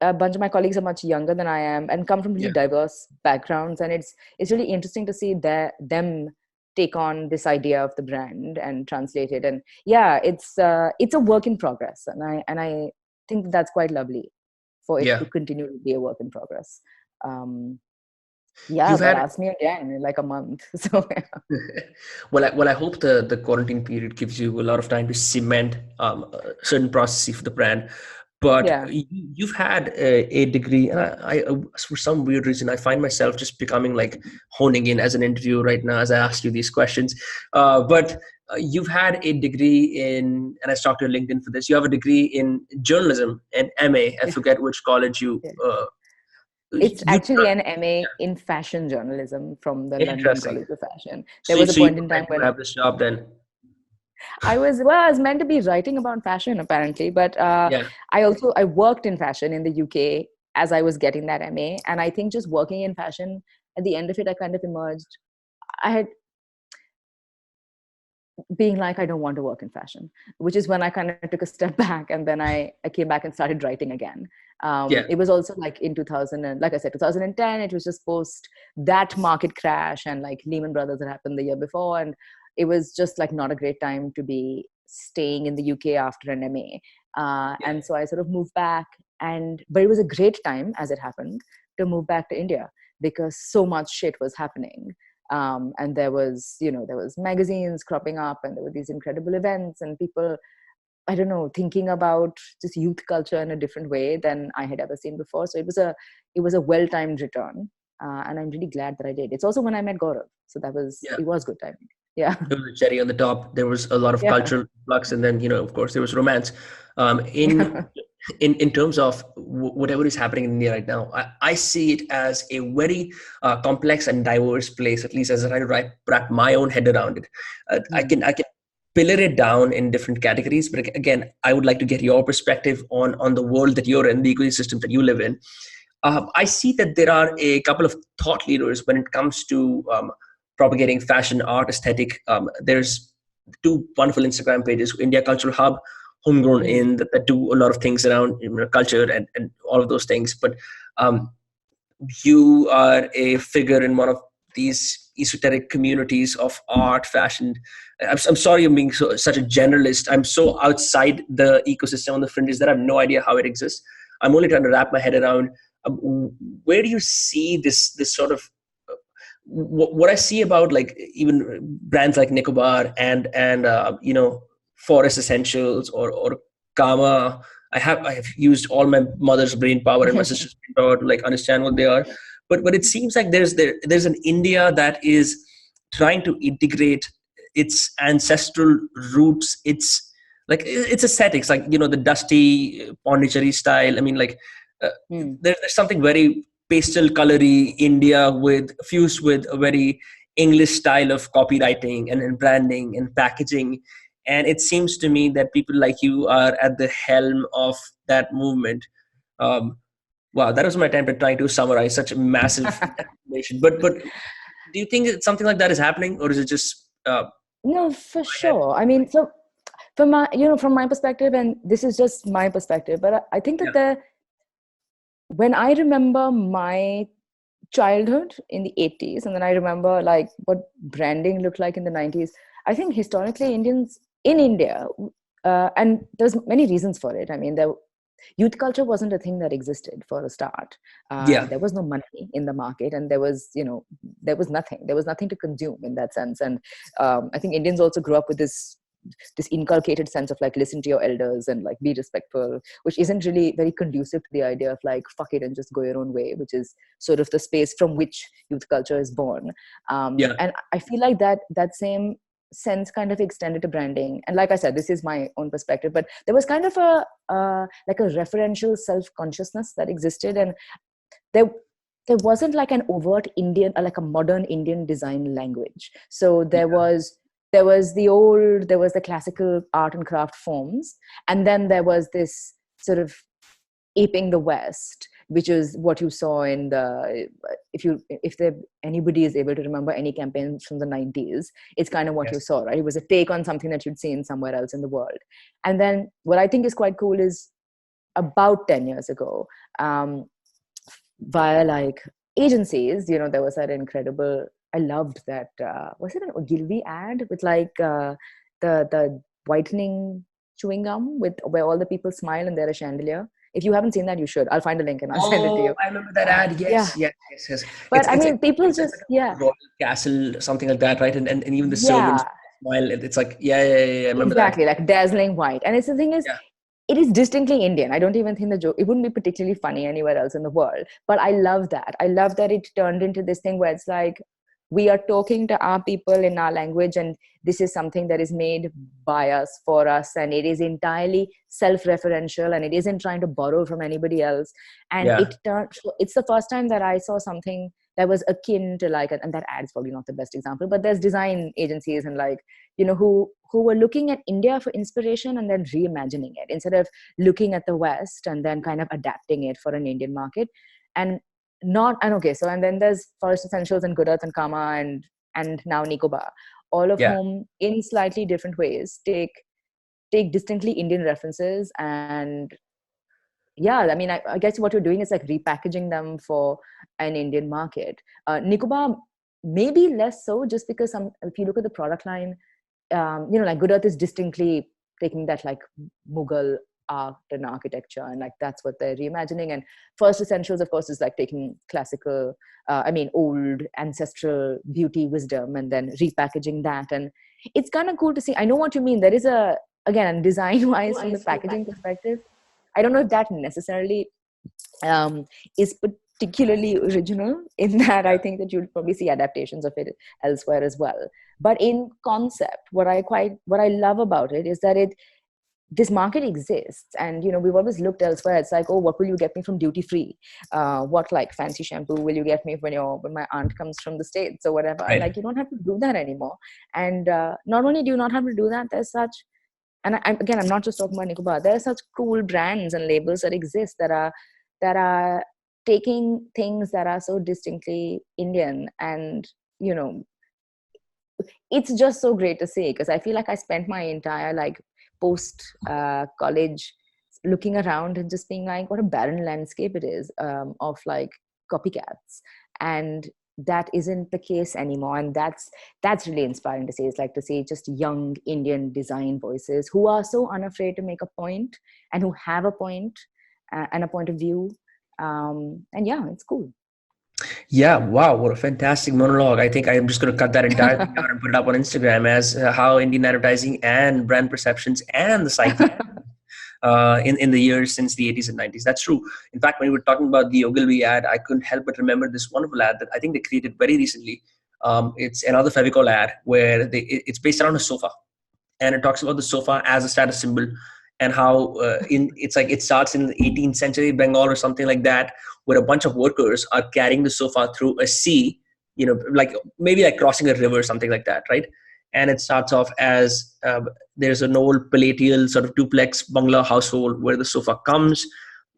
a bunch of my colleagues are much younger than I am and come from really Yeah. diverse backgrounds, and it's really interesting to see them take on this idea of the brand and translate it. And yeah, it's a work in progress, and I think that's quite lovely for it to Yeah. continue to be a work in progress. Um, yeah, You've but had ask me again in like a month. So yeah. well, I hope the quarantine period gives you a lot of time to cement certain processes for the brand. But Yeah. you've had a degree, and for some weird reason, I find myself just becoming like honing in as an interviewer right now as I ask you these questions. But you've had a degree in, and I stalked your LinkedIn for this. You have a degree in journalism and MA. I Yeah. forget which college Yeah. uh, It's you. actually an MA in fashion journalism from the London Interesting. College of Fashion. There So, was a so you point were in time meant to when have this job then. I was meant to be writing about fashion apparently, but Yeah. I worked in fashion in the UK as I was getting that MA, and I think just working in fashion at the end of it, I kind of emerged. I had being like, I don't want to work in fashion, which is when I kind of took a step back, and then I came back and started writing again. Yeah. It was also like in 2000, and like I said, 2010. It was just post that market crash, and like Lehman Brothers had happened the year before, and it was just like not a great time to be staying in the UK after an MA. Yeah. And so I sort of moved back, but it was a great time as it happened to move back to India because so much shit was happening. And there was magazines cropping up, and there were these incredible events, and people, I don't know, thinking about just youth culture in a different way than I had ever seen before. So it was a well-timed return, and I'm really glad that I did. It's also when I met Gaurav, so Yeah. it was good timing. Yeah. It was a cherry on the top. There was a lot of Yeah. cultural flux, and then of course, there was romance. In Yeah. in terms of whatever is happening in India right now, I see it as a very complex and diverse place. At least as I wrap my own head around it, Hmm. I can pillar it down in different categories. But again, I would like to get your perspective on the world that you're in, the ecosystem that you live in. I see that there are a couple of thought leaders when it comes to propagating fashion, art, aesthetic. There's two wonderful Instagram pages, India Cultural Hub, Homegrown Hmm. In, that do a lot of things around culture and all of those things. But um, you are a figure in one of these esoteric communities of art, fashion. I'm sorry I'm being such a generalist. I'm so outside the ecosystem on the fringes that I have no idea how it exists. I'm only trying to wrap my head around where do you see this sort of what I see about like even brands like Nicobar and Forest Essentials or Kama. I have used all my mother's brain power and my sister's brain power to like understand what they are, but it seems like there's an India that is trying to integrate its ancestral roots. It's aesthetics, like the dusty Pondicherry style. I mean, like Hmm. there's something very pastel colory India with fused with a very English style of copywriting and branding and packaging. And it seems to me that people like you are at the helm of that movement. Um, wow, that was my attempt at trying to summarize such a massive information. But do you think that something like that is happening, or is it just No, for my head? sure. I mean, so from my perspective, and this is just my perspective, but I think that Yeah, when I remember my childhood in the 80s, and then I remember like what branding looked like in the 90s, I think historically Indians in India, and there's many reasons for it. I mean, youth culture wasn't a thing that existed for a start. yeah, There was no money in the market, and there was nothing to consume in that sense. And I think Indians also grew up with this inculcated sense of like listen to your elders and like be respectful, which isn't really very conducive to the idea of like fuck it and just go your own way, which is sort of the space from which youth culture is born. yeah, And I feel like that same sense kind of extended to branding. And like I said, this is my own perspective, but there was kind of a like a referential self-consciousness that existed, and there there wasn't like an overt Indian or like a modern Indian design language. So yeah, there was the classical art and craft forms, and then there was this sort of aping the West. which is what you saw in the, anybody is able to remember any campaigns from the 90s, it's kind of what you saw, right? It was a take on something that you'd seen somewhere else in the world. And then what I think is quite cool is about 10 years ago, via like agencies, there was that incredible, I loved that, was it an Ogilvy ad with like the whitening chewing gum with where all the people smile and they're a chandelier? If you haven't seen that, you should. I'll find a link and I'll send it to you. I remember that ad. Yes. But I mean, people just, Royal Castle, something like that, right? And even the servants smile. It's like, I remember exactly, that. like dazzling white. And it's the thing is, it is distinctly Indian. I don't even think the joke, it wouldn't be particularly funny anywhere else in the world. But I love that. I love that it turned into this thing where it's like, we are talking to our people in our language, and this is something that is made by us, for us, and it is entirely self-referential, and it isn't trying to borrow from anybody else. And it's the first time that I saw something that was akin to like, and that ad's probably not the best example, but there's design agencies and like, who were looking at India for inspiration and then reimagining it instead of looking at the West and then kind of adapting it for an Indian market. And then there's Forest Essentials and Good Earth and Karma and now Nicobar, all of whom in slightly different ways take distinctly Indian references. And I mean, I guess what you're doing is like repackaging them for an Indian market. Nicobar maybe less so, just because if you look at the product line, like Good Earth is distinctly taking that like Mughal art and architecture, and like that's what they're reimagining. And First Essentials, of course, is like taking classical, old ancestral beauty, wisdom, and then repackaging that. And it's kind of cool to see. I know what you mean. There is again, design wise, from the packaging perspective, I don't know if that necessarily is particularly original, in that I think that you'll probably see adaptations of it elsewhere as well. But in concept, what I love about it is that this market exists, and we've always looked elsewhere. It's like, oh, what will you get me from duty free? What like fancy shampoo will you get me when my aunt comes from the States or whatever? Right. Like, you don't have to do that anymore. And not only do you not have to do that, there's such, and I'm not just talking about Nicobar, there are such cool brands and labels that exist that are taking things that are so distinctly Indian. And it's just so great to see, because I feel like I spent my entire like post college looking around and just being like, what a barren landscape it is of like copycats. And that isn't the case anymore. And that's really inspiring to see. It's like to see just young Indian design voices who are so unafraid to make a point, and who have a point and a point of view. And it's cool. Yeah, wow, what a fantastic monologue. I think I'm just going to cut that entire thing out and put it up on Instagram as how Indian advertising and brand perceptions and the psyche in the years since the 80s and 90s. That's true. In fact, when we were talking about the Ogilvy ad, I couldn't help but remember this wonderful ad that I think they created very recently. It's another Fevicol ad where it's based around a sofa, and it talks about the sofa as a status symbol, and how it's like it starts in the 18th century Bengal or something like that, where a bunch of workers are carrying the sofa through a sea, like maybe like crossing a river or something like that, right? And it starts off as there's an old palatial sort of duplex bungalow household where the sofa comes.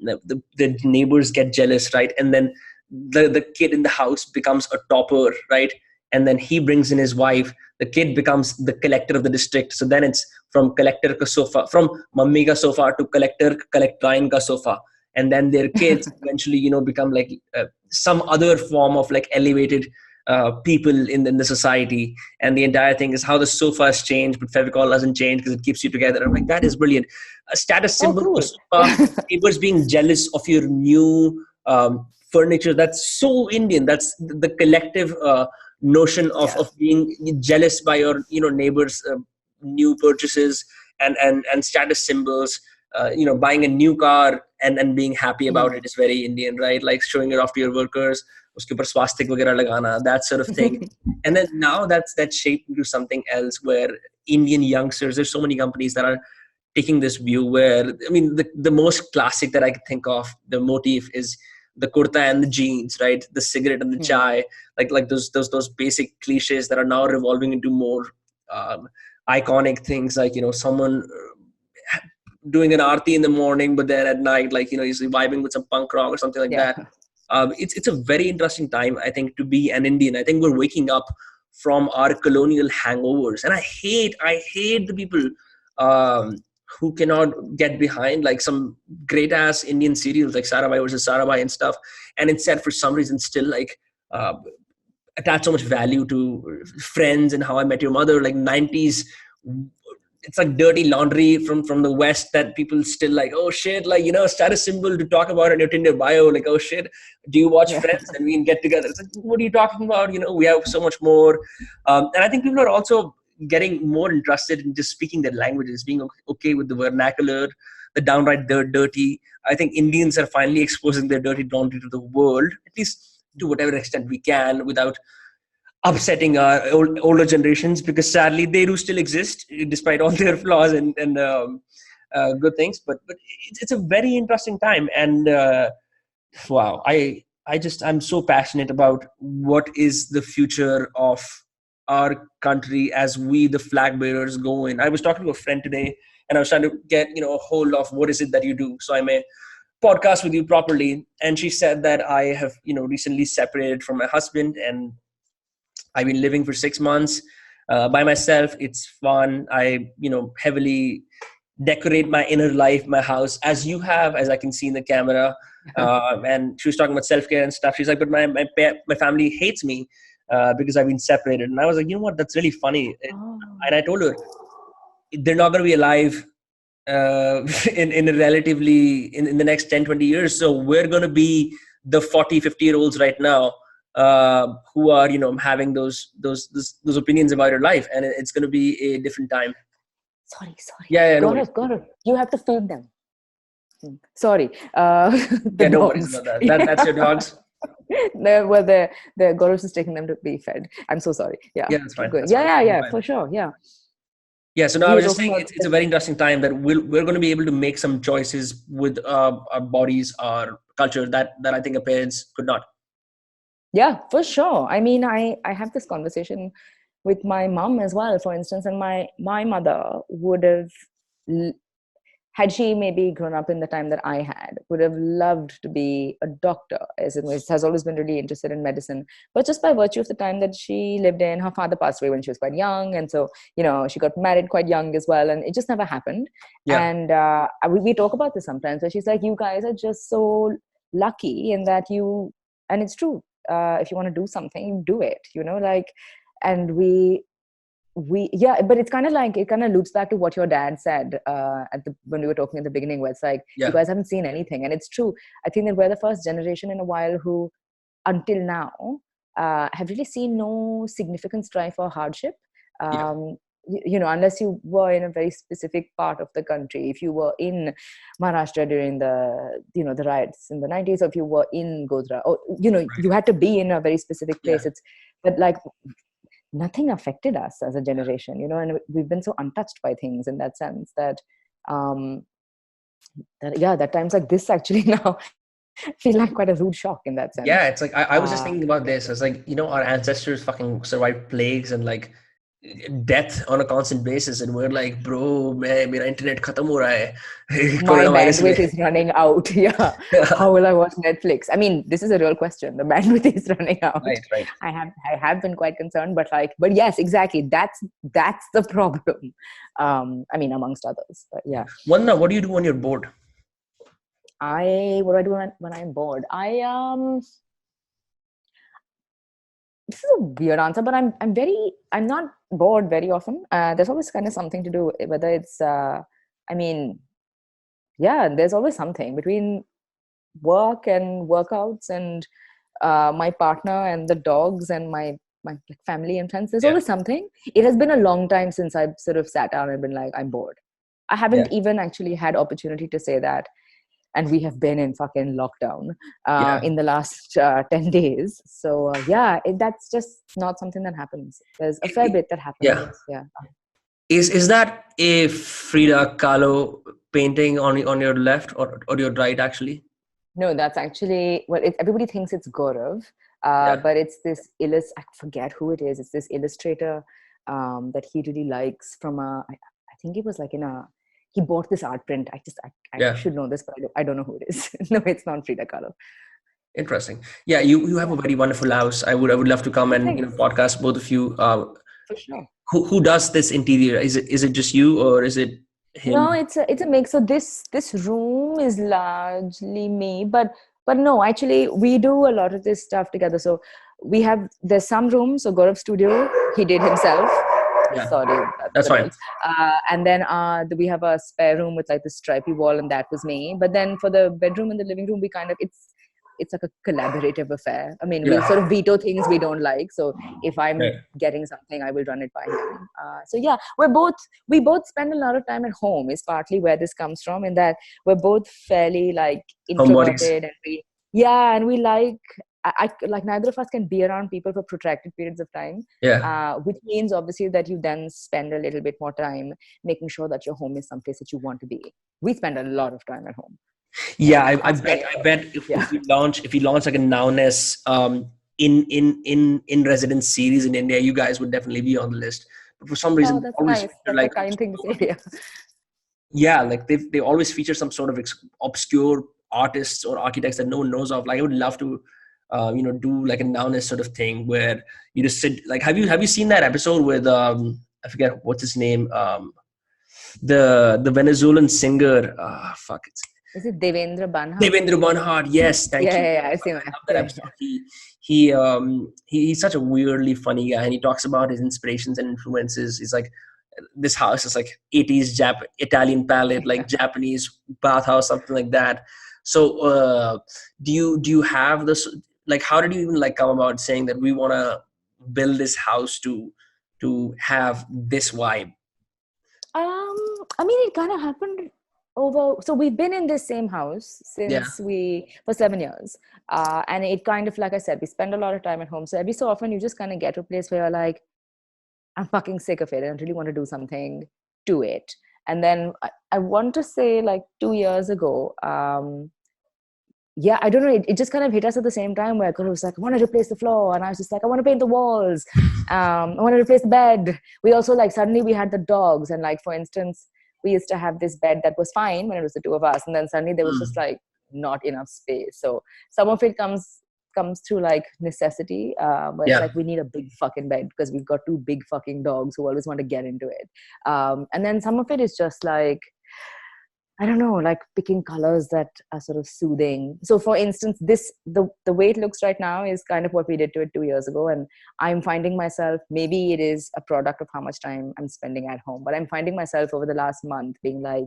The neighbors get jealous, right? And then the kid in the house becomes a topper, right? And then he brings in his wife. The kid becomes the collector of the district. So then it's from collector ka sofa, from mummy ka sofa to collectrine ka sofa. And then their kids eventually, become like some other form of like elevated people in the society. And the entire thing is how the sofa has changed, but Fevicol doesn't change because it keeps you together. I'm like, that is brilliant. A status symbol, cool. Sofa, neighbors being jealous of your new furniture. That's so Indian. That's the collective notion of being jealous by your neighbors' new purchases and status symbols. Buying a new car and being happy about it is very Indian, right? Like showing it off to your workers, uske upar swastik वगैरह लगाना, that sort of thing. And then now that's shaped into something else where Indian youngsters, there's so many companies that are taking this view where, I mean, the most classic that I could think of, the motif is the kurta and the jeans, right? The cigarette and the chai, like those basic cliches that are now revolving into more iconic things, like someone doing an aarti in the morning, but then at night, like, he's vibing with some punk rock or something like Yeah. that. It's a very interesting time, I think, to be an Indian. I think we're waking up from our colonial hangovers, and I hate the people who cannot get behind like some great ass Indian serials like Sarabhai versus Sarabhai and stuff, and instead for some reason still like attach so much value to Friends and How I Met Your Mother, like 90s. It's like dirty laundry from the West that people still like, oh shit, like, status symbol to talk about in your Tinder bio, like, oh shit, do you watch Yeah. Friends? And we can get together. It's like, what are you talking about? We have so much more. And I think people are also getting more interested in just speaking their languages, being okay with the vernacular, the downright dirty. I think Indians are finally exposing their dirty laundry to the world, at least to whatever extent we can, without upsetting our older generations, because sadly they do still exist despite all their flaws and good things. But it's a very interesting time, and wow, I'm so passionate about what is the future of our country as we, the flag bearers, go in. I was talking to a friend today, and I was trying to get a hold of what is it that you do, so I may podcast with you properly. And she said that I have recently separated from my husband, and I've been living for 6 months by myself. It's fun. I, heavily decorate my inner life, my house, as you have, as I can see in the camera. And she was talking about self-care and stuff. She's like, but my family hates me because I've been separated. And I was like, you know what? That's really funny. Oh. And I told her, they're not going to be alive in a relatively in the next 10-20 years. So we're going to be the 40-50-year-olds right now who are having those opinions about your life, and it's going to be a different time. Sorry. Yeah, no worries. Gaurav, you have to feed them. Sorry, Yeah, no worries about that. That's your dogs. Well, the Gaurav is taking them to be fed. I'm so sorry. Yeah, Yeah, that's fine. That's yeah, fine. for sure. Yeah. Yeah, so now I was just saying it's a very interesting time that we're going to be able to make some choices with our bodies, our culture that I think our parents could not. Yeah, for sure. I mean, I have this conversation with my mom as well, for instance, and my mother would have, had she maybe grown up in the time that I had, would have loved to be a doctor, as in has always been really interested in medicine. But just by virtue of the time that she lived in, her father passed away when she was quite young. And so, she got married quite young as well. And it just never happened. Yeah. And we talk about this sometimes, where she's like, you guys are just so lucky in that and it's true. If you want to do something, do it, and but it's kind of like, it kind of loops back to what your dad said when we were talking at the beginning, where it's like, you guys haven't seen anything. And it's true. I think that we're the first generation in a while who until now have really seen no significant strife or hardship. Unless you were in a very specific part of the country. If you were in Maharashtra during the riots in the 90s, or if you were in Godhra, or you had to be in a very specific place. But like, nothing affected us as a generation, and we've been so untouched by things in that sense that that times like this actually now feel like quite a rude shock in that sense. Yeah, it's like I was just thinking about this. It's like, our ancestors fucking survived plagues and like death on a constant basis, and we're like, bro, mera internet khatam ho raha hai. My bandwidth is running out. Yeah. How will I watch Netflix? I mean, this is a real question. The bandwidth is running out. Right. I have been quite concerned, but yes, exactly. That's the problem. I mean, amongst others. But yeah. Vandana, what do you do when you're bored? What do I do when I'm bored? This is a weird answer, but I'm not bored very often. There's always kind of something to do, whether it's, there's always something between work and workouts and my partner and the dogs and my family and friends. There's always something. It has been a long time since I've sort of sat down and been like, I'm bored. I haven't even actually had opportunity to say that. And we have been in fucking lockdown in the last 10 days. So that's just not something that happens. There's a fair bit that happens. Yeah. Is that a Frida Kahlo painting on your left or your right, actually? No, that's actually, everybody thinks it's Gaurav, but it's this I forget who it is. It's this illustrator that he really likes from I think it was like he bought this art print. I should know this, but I don't know who it is. No, it's not Frida Kahlo. Interesting. Yeah, you have a very wonderful house. I would love to come and podcast both of you. For sure. Who does this interior? Is it just you, or is it him? No, it's a mix. So this room is largely me, but no, actually we do a lot of this stuff together. So there's some rooms. So Gaurav's studio, he did himself. Yeah. Sorry, that's fine. And then we have a spare room with like the stripy wall, and that was me. But then for the bedroom and the living room, we kind of it's like a collaborative affair. I mean, we sort of veto things we don't like. So if I'm getting something, I will run it by him. So yeah, we both spend a lot of time at home. Is partly where this comes from, in that we're both fairly like introverted, and we like. I like neither of us can be around people for protracted periods of time. Which means obviously that you then spend a little bit more time making sure that your home is someplace that you want to be. We spend a lot of time at home. Yeah, I bet if we launch like a Nowness in residence series in India, you guys would definitely be on the list. But for some reason, that's nice. That's like a kind thing to say. Yeah, like they always feature some sort of obscure artists or architects that no one knows of. Like I would love to do like a Nowness sort of thing where you just sit. Like have you seen that episode with I forget what's his name, the Venezuelan singer, is it Devendra Banhart? Devendra Banhart, yes, thank you. Yeah, I've seen that. He's such a weirdly funny guy, and he talks about his inspirations and influences. He's like, this house is like 80s Italian palette, like Japanese bathhouse, something like that. So do you have this, like, how did you even like come about saying that we want to build this house to have this vibe? I mean, it kind of happened so we've been in this same house since for 7 years, and it kind of, like I said, we spend a lot of time at home. So every so often you just kind of get to a place where you're like, I'm fucking sick of it, and I really want to do something to it. And then I want to say like 2 years ago, I don't know, it just kind of hit us at the same time where Guru was like, I want to replace the floor, and I was just like, I want to paint the walls, I want to replace the bed. We also like suddenly we had the dogs, and like for instance, we used to have this bed that was fine when it was the two of us, and then suddenly there was just like not enough space. So some of it comes through like necessity, where it's like we need a big fucking bed because we've got two big fucking dogs who always want to get into it, and then some of it is just like, I don't know, like picking colors that are sort of soothing. So for instance, the way it looks right now is kind of what we did to it 2 years ago. And I'm finding myself, maybe it is a product of how much time I'm spending at home, but I'm finding myself over the last month being like,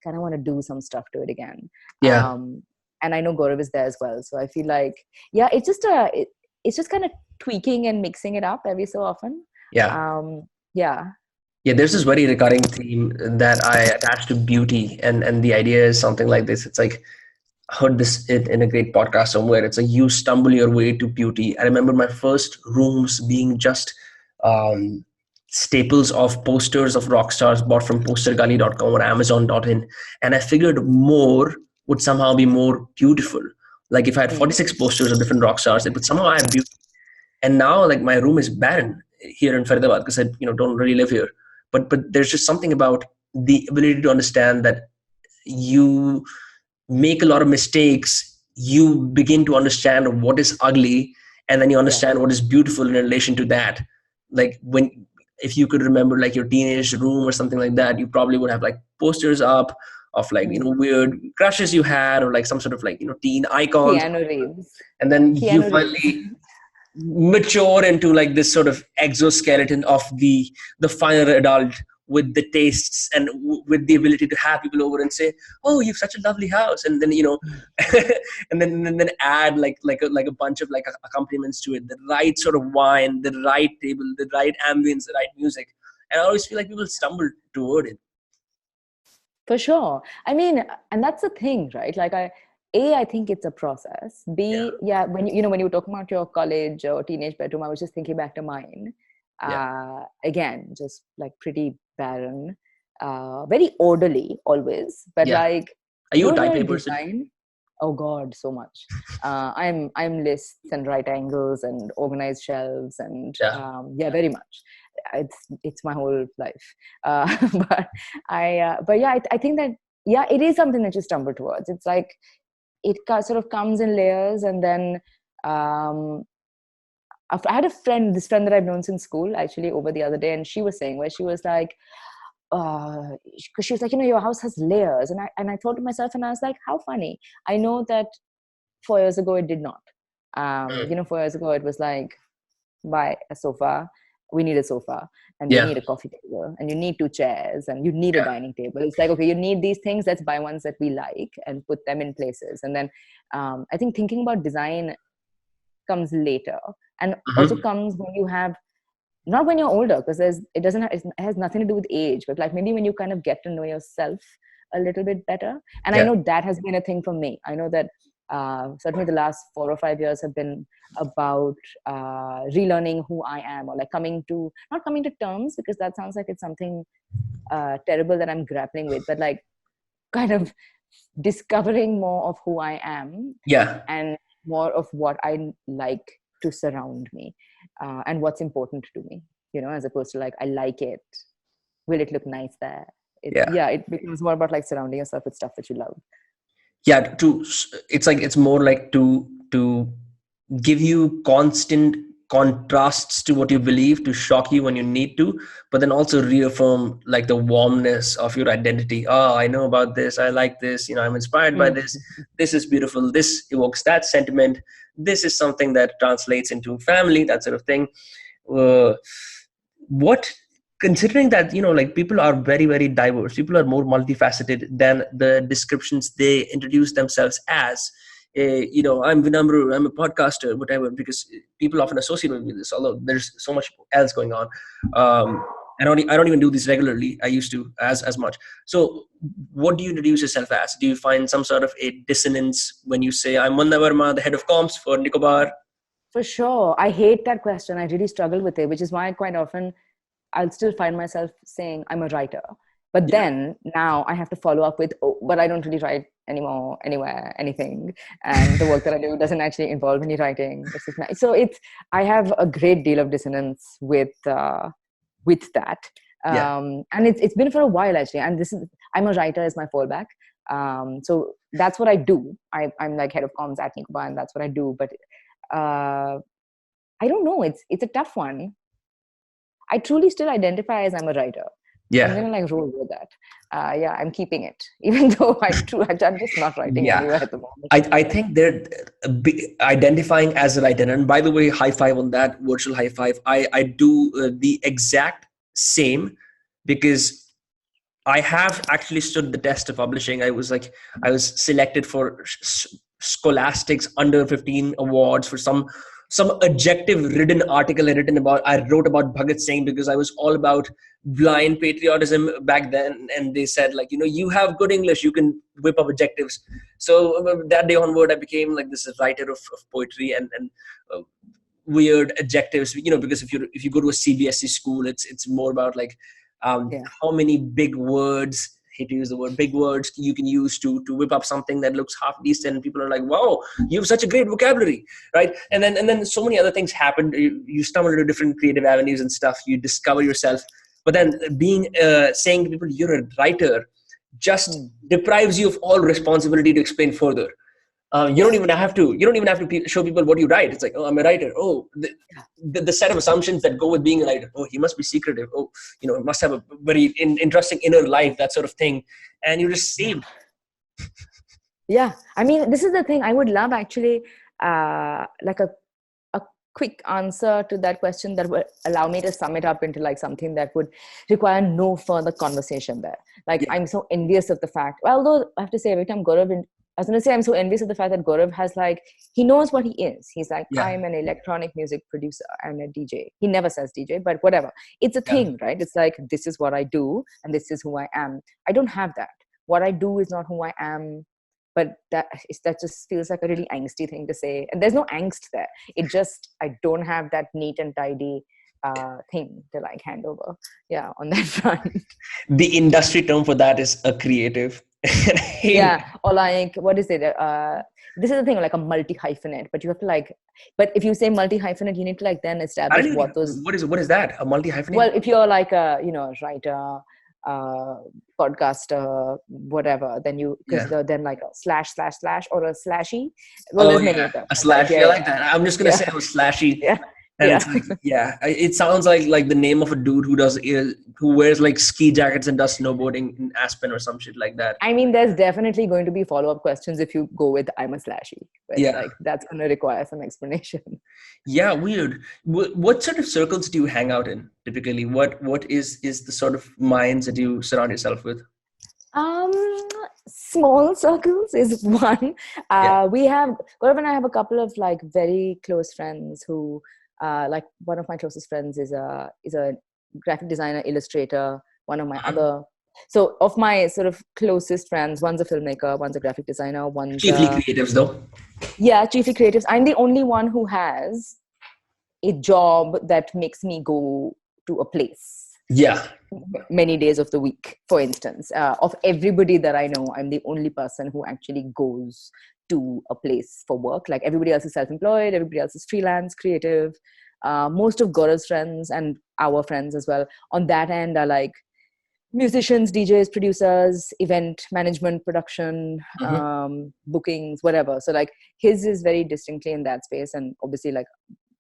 kind of want to do some stuff to it again. And I know Gaurav is there as well. So I feel like, it's just kind of tweaking and mixing it up every so often. Yeah, there's this very recurring theme that I attach to beauty, and the idea is something like this. It's like, I heard this in a great podcast somewhere. It's like you stumble your way to beauty. I remember my first rooms being just staples of posters of rock stars bought from postergully.com or amazon.in, and I figured more would somehow be more beautiful. Like if I had 46 posters of different rock stars, it would somehow have beauty. And now like my room is barren here in Faridabad because I don't really live here. But there's just something about the ability to understand that you make a lot of mistakes, you begin to understand what is ugly, and then you understand what is beautiful in relation to that. Like if you could remember like your teenage room or something like that, you probably would have like posters up of like weird crushes you had, or like some sort of like teen icons. And then you finally mature into like this sort of exoskeleton of the finer adult with the tastes and with the ability to have people over and say, oh, you've such a lovely house, and then and then add like a bunch of like accompaniments to it, the right sort of wine, the right table, the right ambience, the right music. And I always feel like people stumble toward it. For sure. I mean, and that's the thing, right? Like I think it's a process. When you were talking about your college or teenage bedroom, I was just thinking back to mine. Again, just like pretty barren, very orderly always, but like, are you a type A person? Oh God, so much. I'm lists and right angles and organized shelves and very much. it's my whole life. But I think that, yeah, it is something that you stumble towards. It's like it sort of comes in layers. And then um, I had this friend that I've known since school, actually, over the other day, and she was saying, where she was like, because she was like, your house has layers. And I thought to myself, and I was like, how funny. I know that 4 years ago it did not. 4 years ago it was like, buy a sofa, we need a sofa, and we Yeah. need a coffee table, and you need 2 chairs, and you need a dining table. It's like, okay, you need these things, let's buy ones that we like and put them in places. And then I think thinking about design comes later, and also comes when you have, not when you're older, because it has nothing to do with age, but like maybe when you kind of get to know yourself a little bit better. And I know that has been a thing for me. I know that certainly the last 4 or 5 years have been about relearning who I am, or like not coming to terms, because that sounds like it's something terrible that I'm grappling with, but like kind of discovering more of who I am, and more of what I like to surround me, and what's important to me, as opposed to like, I like it, will it look nice there? It becomes more about like surrounding yourself with stuff that you love. It's more like to give you constant contrasts to what you believe, to shock you when you need to, but then also reaffirm like the warmness of your identity. Oh, I know about this, I like this, I'm inspired by this, this is beautiful, this evokes that sentiment, this is something that translates into family, that sort of thing. What Considering that, like, people are very, very diverse, people are more multifaceted than the descriptions they introduce themselves as. I'm Vinamru, I'm a podcaster, whatever, because people often associate me with this, although there's so much else going on. I don't even do this regularly. I used to as much. So what do you introduce yourself as? Do you find some sort of a dissonance when you say, I'm Vandana Verma, the head of comms for Nicobar? For sure. I hate that question. I really struggle with it, which is why quite often I'll still find myself saying I'm a writer. But then now I have to follow up with, but I don't really write anymore, anywhere, anything. And the work that I do doesn't actually involve any writing. It's just nice. So I have a great deal of dissonance with that. And it's been for a while, actually. And I'm a writer as my fallback. So that's what I do. I'm like head of comms at Nicobar, and that's what I do. But I don't know. It's a tough one. I truly still identify as I'm a writer. I'm gonna like roll with that. I'm keeping it, even though I'm just not writing anywhere at the moment. I think they're identifying as a writer. And by the way, high five on that, virtual high five. I do the exact same, because I have actually stood the test of publishing. I was selected for Scholastic's under 15 awards for some adjective ridden article I wrote about Bhagat Singh, because I was all about blind patriotism back then, and they said, like, you have good English, you can whip up adjectives. So that day onward, I became like this writer of poetry and weird adjectives, because if you go to a CBSE school, it's more about like how many big words, hate to use the word big words, you can use to whip up something that looks half decent. And people are like, wow, you have such a great vocabulary, right? And then so many other things happened. You stumble into different creative avenues and stuff. You discover yourself. But then saying to people you're a writer just deprives you of all responsibility to explain further. You don't even have to show people what you write. It's like, oh, I'm a writer. Oh, the set of assumptions that go with being a writer. Oh, he must be secretive. Oh, must have a very interesting inner life, that sort of thing. And you're just saved. Yeah. I mean, this is the thing. I would love actually like a quick answer to that question that would allow me to sum it up into like something that would require no further conversation there. Like, I'm so envious of the fact, although I have to say, every time Gaurav, I was going to say, I'm so envious of the fact that Gaurav has like, he knows what he is. He's like, I'm an electronic music producer and a DJ. He never says DJ, but whatever. It's a thing, right? It's like, this is what I do and this is who I am. I don't have that. What I do is not who I am. But that just feels like a really angsty thing to say. And there's no angst there. It just, I don't have that neat and tidy thing to like hand over. Yeah, on that front. The industry term for that is a creative. Yeah, or like, what is it? This is the thing, like a multi-hyphenate, but you have to like, but if you say multi-hyphenate, you need to like then I establish don't even, what those, what is that? A multi hyphenate? well, if you're like a, you know, writer, uh, podcaster, whatever, then you, because Yeah. then like a slash slash slash or a slashy. Well, Oh there's many yeah, of them. a Like, slashy. I yeah, like that. I'm just gonna yeah, say it was slashy, yeah, and yeah. it's like, yeah, it sounds like the name of a dude who does who wears like ski jackets and does snowboarding in Aspen or some shit like that. I mean, there's definitely going to be follow-up questions if you go with I'm a slashy, but Yeah, like that's going to require some explanation. yeah, weird. What sort of circles do you hang out in typically? What is the sort of minds that you surround yourself with? Um, Small circles is one. Yeah. We have Gaurav and I have a couple of like very close friends who, like one of my closest friends is a graphic designer, illustrator. One of my Mhm. other, so of my sort of closest friends, one's a filmmaker, one's a graphic designer, one's Chiefly a, creatives, though. yeah, chiefly creatives. I'm the only one who has a job that makes me go to a place Yeah. many days of the week. For instance, of everybody that I know, I'm the only person who actually goes to a place for work. Like everybody else is self-employed, everybody else is freelance creative. Most of Gaurav's friends and our friends as well on that end are like musicians, DJs, producers, event management, production, Hmm. bookings, whatever. So like his is very distinctly in that space, and obviously like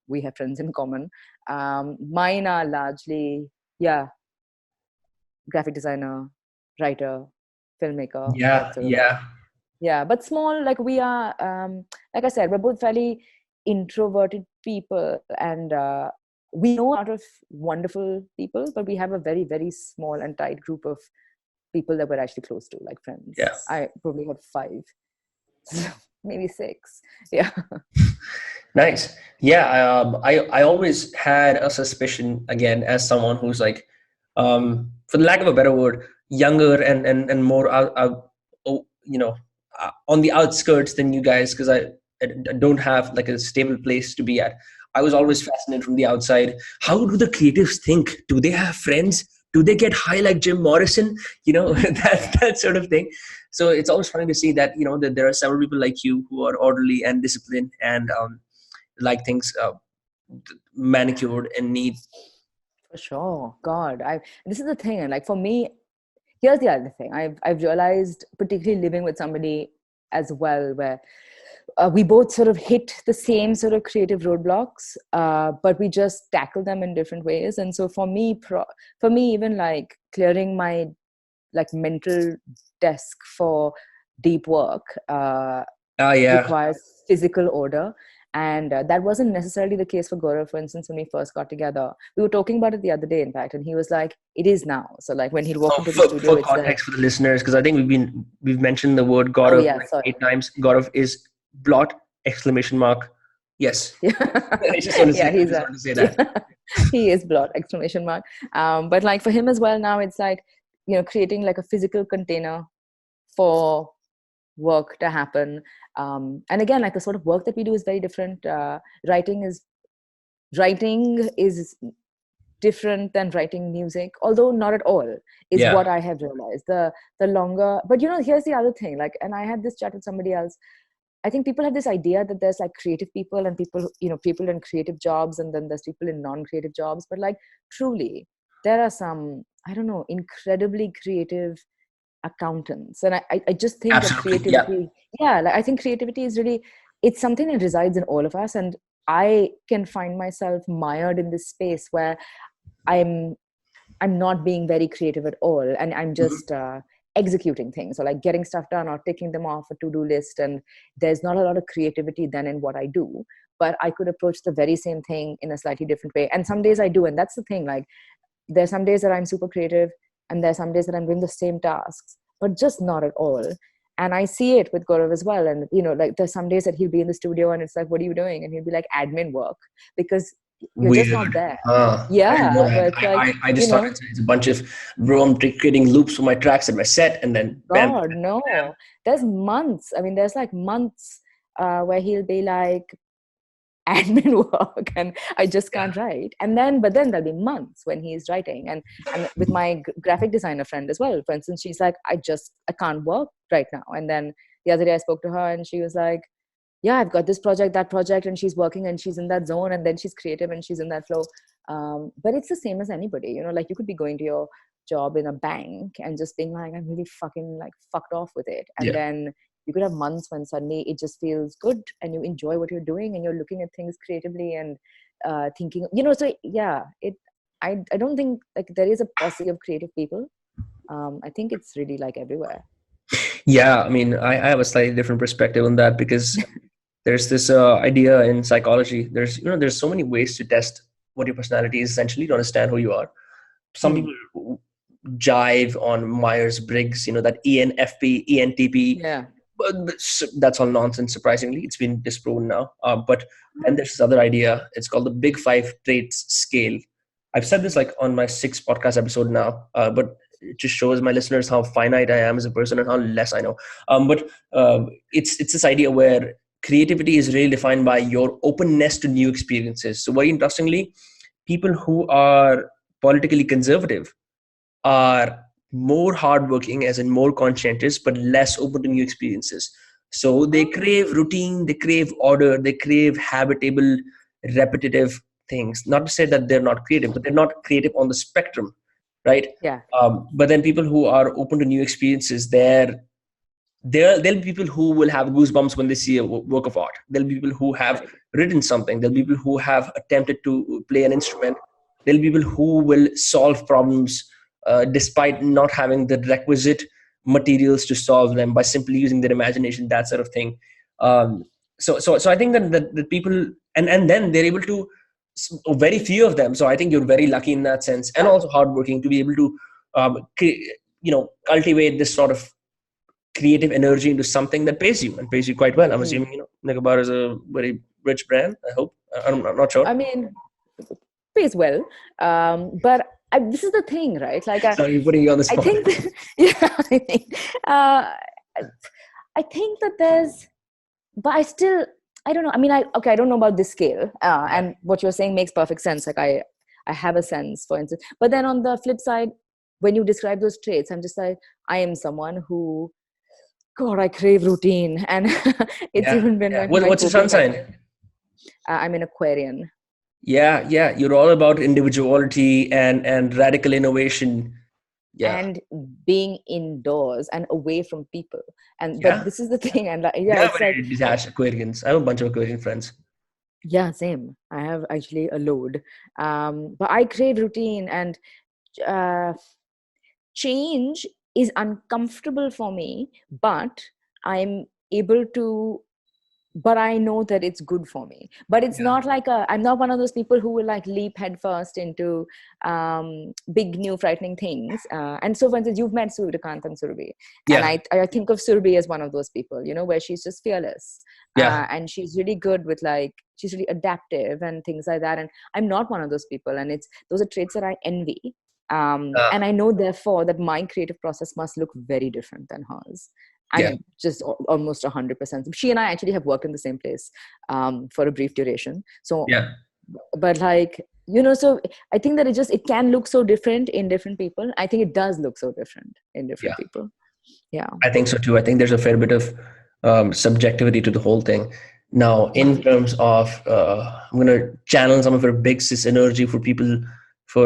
we have friends in common. Mine are largely, yeah, graphic designer, writer, filmmaker, Yeah. that sort of, Yeah. yeah, but small, like we are, like I said, we're both fairly introverted people, and we know a lot of wonderful people, but we have a very, very small and tight group of people that we're actually close to, like friends. Yeah. I probably have five, maybe six. Yeah. Nice. Yeah, I always had a suspicion, again, as someone who's like, for the lack of a better word, younger and more oh, on the outskirts than you guys, because I don't have like a stable place to be at. I was Yeah. always fascinated from the outside. How do the creatives think? Do they have friends? Do they get high like Jim Morrison? That sort of thing. So it's always funny to see that that there are several people like you who are orderly and disciplined and like things manicured and neat. For sure. God, this is the thing. And like for me, here's the other thing. I've realized, particularly living with somebody as well, where we both sort of hit the same sort of creative roadblocks, but we just tackle them in different ways. And so for me, even like clearing my like mental desk for deep work Ah, yeah. requires physical order. And that wasn't necessarily the case for Gaurav, for instance, when we first got together. We were talking about it the other day, in fact, and he was like, it is now. So like when he'd walk So into the studio, for it's like, context for the listeners, because I think we've mentioned the word oh Gaurav yeah, like sorry. 8 times. Gaurav is blot exclamation mark. Yes. Yeah, I he's just a, want to say that. yeah, he is blot exclamation mark. But like for him as well, now it's like, creating like a physical container for work to happen. And again, like the sort of work that we do is very different. Writing is different than writing music, although not at all, is Yeah. what I have realized. The longer, but here's the other thing. Like, and I had this chat with somebody else. I think people have this idea that there's like creative people and people, people in creative jobs, and then there's people in non-creative jobs. But like, truly, there are some, I don't know, incredibly creative accountants. And I just think that Absolutely. Yeah. creativity, yeah, like I think creativity is really, it's something that resides in all of us. And I can find myself mired in this space where I'm I'm not being very creative at all, and I'm Mhm. just executing things, or like getting stuff done or ticking them off a to-do list. And there's not a lot of creativity then in what I do, but I could approach the very same thing in a slightly different way. And some days I do, and that's the thing. Like, there's some days that I'm super creative, and there's some days that I'm doing the same tasks, but just not at all. And I see it with Gaurav as well. And like there's some days that he'll be in the studio, and it's like, "What are you doing?" And he'll be like, "Admin work," because you're just not Weird. there. I didn't know Yeah, where that. it's like, I just you thought know, it's a bunch of bro, I'm creating loops for my tracks at my set, and then bam, God, no. There's months. I mean, there's like months where he'll be like, admin work and I just can't write. But then there'll be months when he's writing. And with my graphic designer friend as well, for instance, she's like, I can't work right now. And then the other day I spoke to her and she was like, yeah, I've got this project, that project, and she's working and she's in that zone, and then she's creative and she's in that flow. But it's the same as anybody, like you could be going to your job in a bank and just being like, I'm really fucking like fucked off with it. And then you could have months when suddenly it just feels good and you enjoy what you're doing and you're looking at things creatively and thinking, so yeah, I don't think like there is a posse of creative people. I think it's really like everywhere. Yeah, I mean, I have a slightly different perspective on that, because there's this idea in psychology. There's so many ways to test what your personality is, essentially, to understand who you are. Some people jive on Myers-Briggs, that ENFP, ENTP. Yeah. But that's all nonsense, surprisingly. It's been disproven now. But then there's this other idea. It's called the Big Five Traits Scale. I've said this like on my 6th podcast episode now, but it just shows my listeners how finite I am as a person and how less I know. But it's this idea where creativity is really defined by your openness to new experiences. So very interestingly, people who are politically conservative are more hardworking, as in more conscientious, but less open to new experiences. So they crave routine, they crave order, they crave habitable, repetitive things. Not to say that they're not creative, but they're not creative on the spectrum, right? Yeah. But then people who are open to new experiences, there'll be people who will have goosebumps when they see a work of art. There'll be people who have written something. There'll be people who have attempted to play an instrument. There'll be people who will solve problems despite not having the requisite materials to solve them, by simply using their imagination, that sort of thing. So I think that people, and then they're able to, very few of them. So I think you're very lucky in that sense, and also hardworking, to be able to cultivate this sort of creative energy into something that pays you, and pays you quite well. I'm assuming Nicobar is a very rich brand. I hope. I'm not sure. I mean, pays well, but this is the thing, right? Like, Sorry, putting you on the spot. I think I think that there's, but I don't know. I mean, I don't know about this scale, and what you're saying makes perfect sense. Like I have a sense, for instance, but then on the flip side, when you describe those traits, I'm just like, I am someone who, God, I crave routine, and it's even been like, what's your sun sign? I'm an Aquarian. Yeah, you're all about individuality and radical innovation. Yeah. And being indoors and away from people. But this is the thing, and it's like detached Aquarians. I have a bunch of Aquarian friends. Yeah, same. I have actually a load, but I crave routine, and change is uncomfortable for me, but I'm able to, but I know that it's good for me. But it's not like I'm not one of those people who will like leap headfirst into big new frightening things. And so for instance, you've met Suryakant and Surabhi. And I think of Surabhi as one of those people, where she's just fearless. And she's really good with she's really adaptive and things like that. And I'm not one of those people. And those are traits that I envy. And I know therefore that my creative process must look very different than hers. And just almost 100%. She and I actually have worked in the same place for a brief duration. So, but so I think that it can look so different in different people. I think it does look so different in different people. Yeah. I think so too. I think there's a fair bit of subjectivity to the whole thing. Now, in terms of, I'm going to channel some of her big sis energy for people,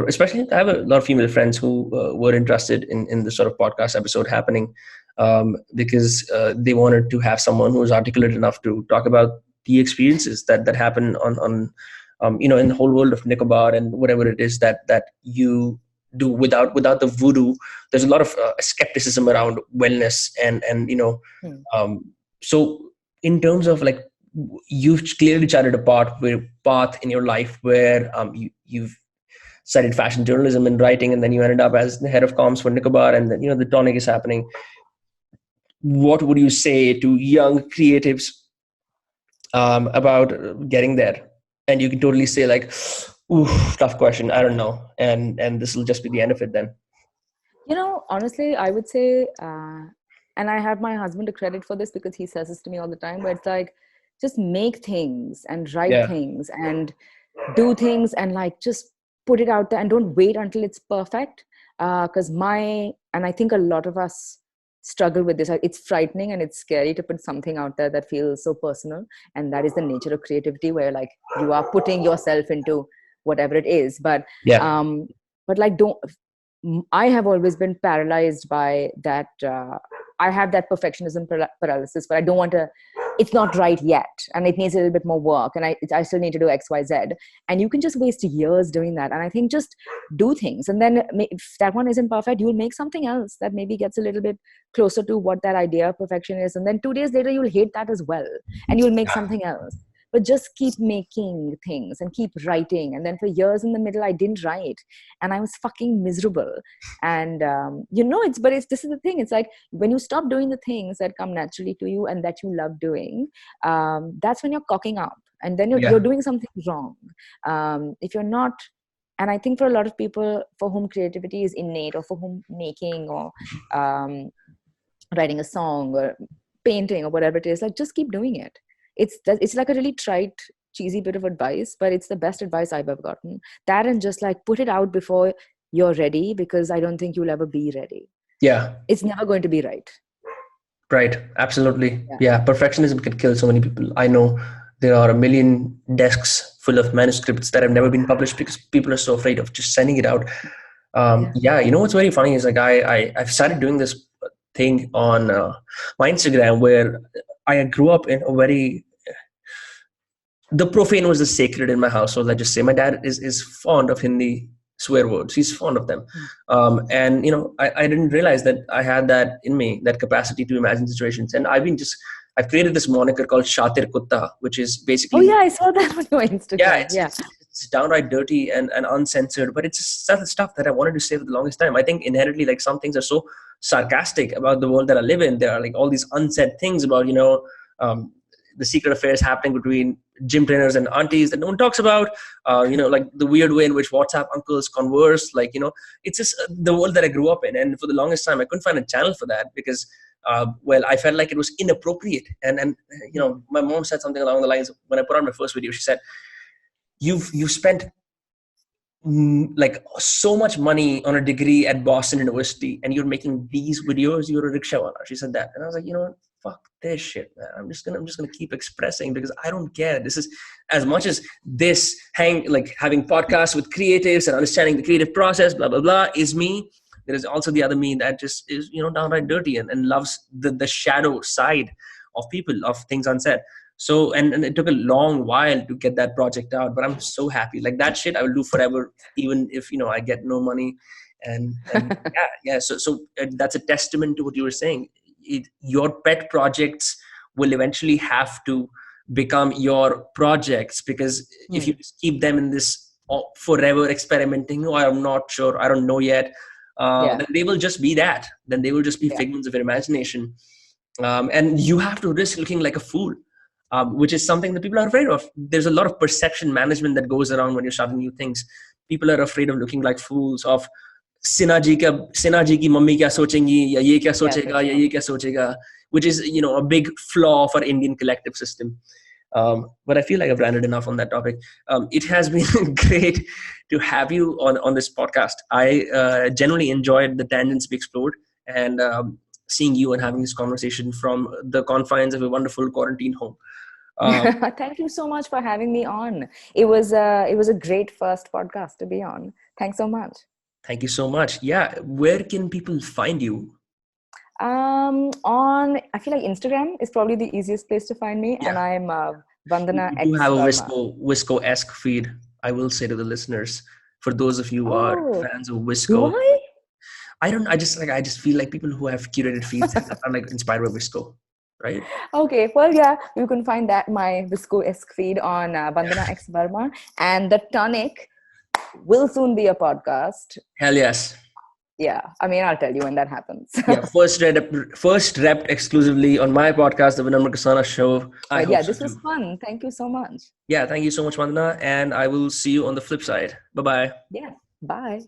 especially I have a lot of female friends who were interested in this sort of podcast episode happening. Because they wanted to have someone who was articulate enough to talk about the experiences that happen on in the whole world of Nicobar and whatever it is that you do without the voodoo. There's a lot of skepticism around wellness and so in terms of like, you've clearly charted a path in your life where you've studied fashion journalism and writing, and then you ended up as the head of comms for Nicobar, and then the Tonic is happening. What would you say to young creatives about getting there? And you can totally say like, ooh, tough question, I don't know, and this will just be the end of it then. Honestly, I would say, and I have my husband to credit for this because he says this to me all the time, but it's like, just make things and write Yeah. things and do things and like just put it out there and don't wait until it's perfect. Because and I think a lot of us struggle with this. It's frightening and it's scary to put something out there that feels so personal, and that is the nature of creativity, where like you are putting yourself into whatever it is. Yeah. But like, don't. I have always been paralyzed by that. I have that perfectionism paralysis where I don't want to. It's not right yet, and it needs a little bit more work, and I still need to do X, Y, Z. And you can just waste years doing that. And I think just do things, and then if that one isn't perfect, you'll make something else that maybe gets a little bit closer to what that idea of perfection is, and then 2 days later you'll hate that as well, and you'll make something else. But just keep making things and keep writing. And then for years in the middle, I didn't write, and I was fucking miserable. And this is the thing. It's like when you stop doing the things that come naturally to you and that you love doing, that's when you're cocking up, and then you're doing something wrong. If you're not. And I think for a lot of people for whom creativity is innate, or for whom making or writing a song or painting or whatever it is, like just keep doing it. It's like a really trite, cheesy bit of advice, but it's the best advice I've ever gotten. That, and just like put it out before you're ready, because I don't think you'll ever be ready. Yeah. It's never going to be right. Right. Absolutely. Yeah. Perfectionism can kill so many people. I know there are a million desks full of manuscripts that have never been published because people are so afraid of just sending it out. You know what's very funny is like I've started doing this thing on my Instagram, where I grew up in a very, the profane was the sacred in my household. Let's just say my dad is fond of Hindi swear words. He's fond of them. And, you know, I didn't realize that I had that in me, that capacity to imagine situations. And I've created this moniker called Shatir Kutta, which is basically... Oh yeah, I saw that on your Instagram. It's downright dirty and uncensored, but it's just stuff that I wanted to say for the longest time. I think inherently, like, some things are so sarcastic about the world that I live in. There are like all these unsaid things about, you know, the secret affairs happening between gym trainers and aunties that no one talks about, you know, like the weird way in which WhatsApp uncles converse, like, you know, it's just the world that I grew up in. And for the longest time, I couldn't find a channel for that because, I felt like it was inappropriate. And you know, my mom said something along the lines, when I put on my first video, she said, you've spent like so much money on a degree at Boston University, and you're making these videos, you're a rickshawala. She said that. And I was like, you know what? Fuck this shit, man. I'm just gonna keep expressing, because I don't care. This is, as much as this having podcasts with creatives and understanding the creative process, blah blah blah, is me. There is also the other me that just is, you know, downright dirty and loves the shadow side of people, of things unsaid. So, and it took a long while to get that project out, but I'm so happy. Like, that shit I will do forever, even if, you know, I get no money. And So that's a testament to what you were saying. Your pet projects will eventually have to become your projects, because if you just keep them in this forever experimenting, oh, I'm not sure, I don't know yet, then they will just be that. Then they will just be figments of your imagination. And you have to risk looking like a fool, which is something that people are afraid of. There's a lot of perception management that goes around when you're starting new things. People are afraid of looking like fools, of Sinha ji की mummy क्या सोचेंगी, या ये क्या सोचेगा, या ये क्या सोचेगा, which is, you know, a big flaw of our Indian collective system. But I feel like I've ranted enough on that topic. It has been great to have you on this podcast. I genuinely enjoyed the tangents we explored, and seeing you and having this conversation from the confines of a wonderful quarantine home. Thank you so much for having me on. It was a great first podcast to be on. Thanks so much. Thank you so much. Yeah. Where can people find you? I feel like Instagram is probably the easiest place to find me. Yeah. And I'm Vandana You have a Visco-esque feed, I will say to the listeners, for those of you who are fans of Visco. Why? I just feel like people who have curated feeds are like inspired by Visco, right? Okay, well, yeah, you can find my Visco-esque feed on Vandana Verma, and the Tonic will soon be a podcast. Hell yes. Yeah, I mean, I'll tell you when that happens. Yeah, first rep exclusively on my podcast, the Vandana Verma Show. This was fun. Thank you so much. Yeah, thank you so much, Vandana, and I will see you on the flip side. Bye-bye. Yeah, bye.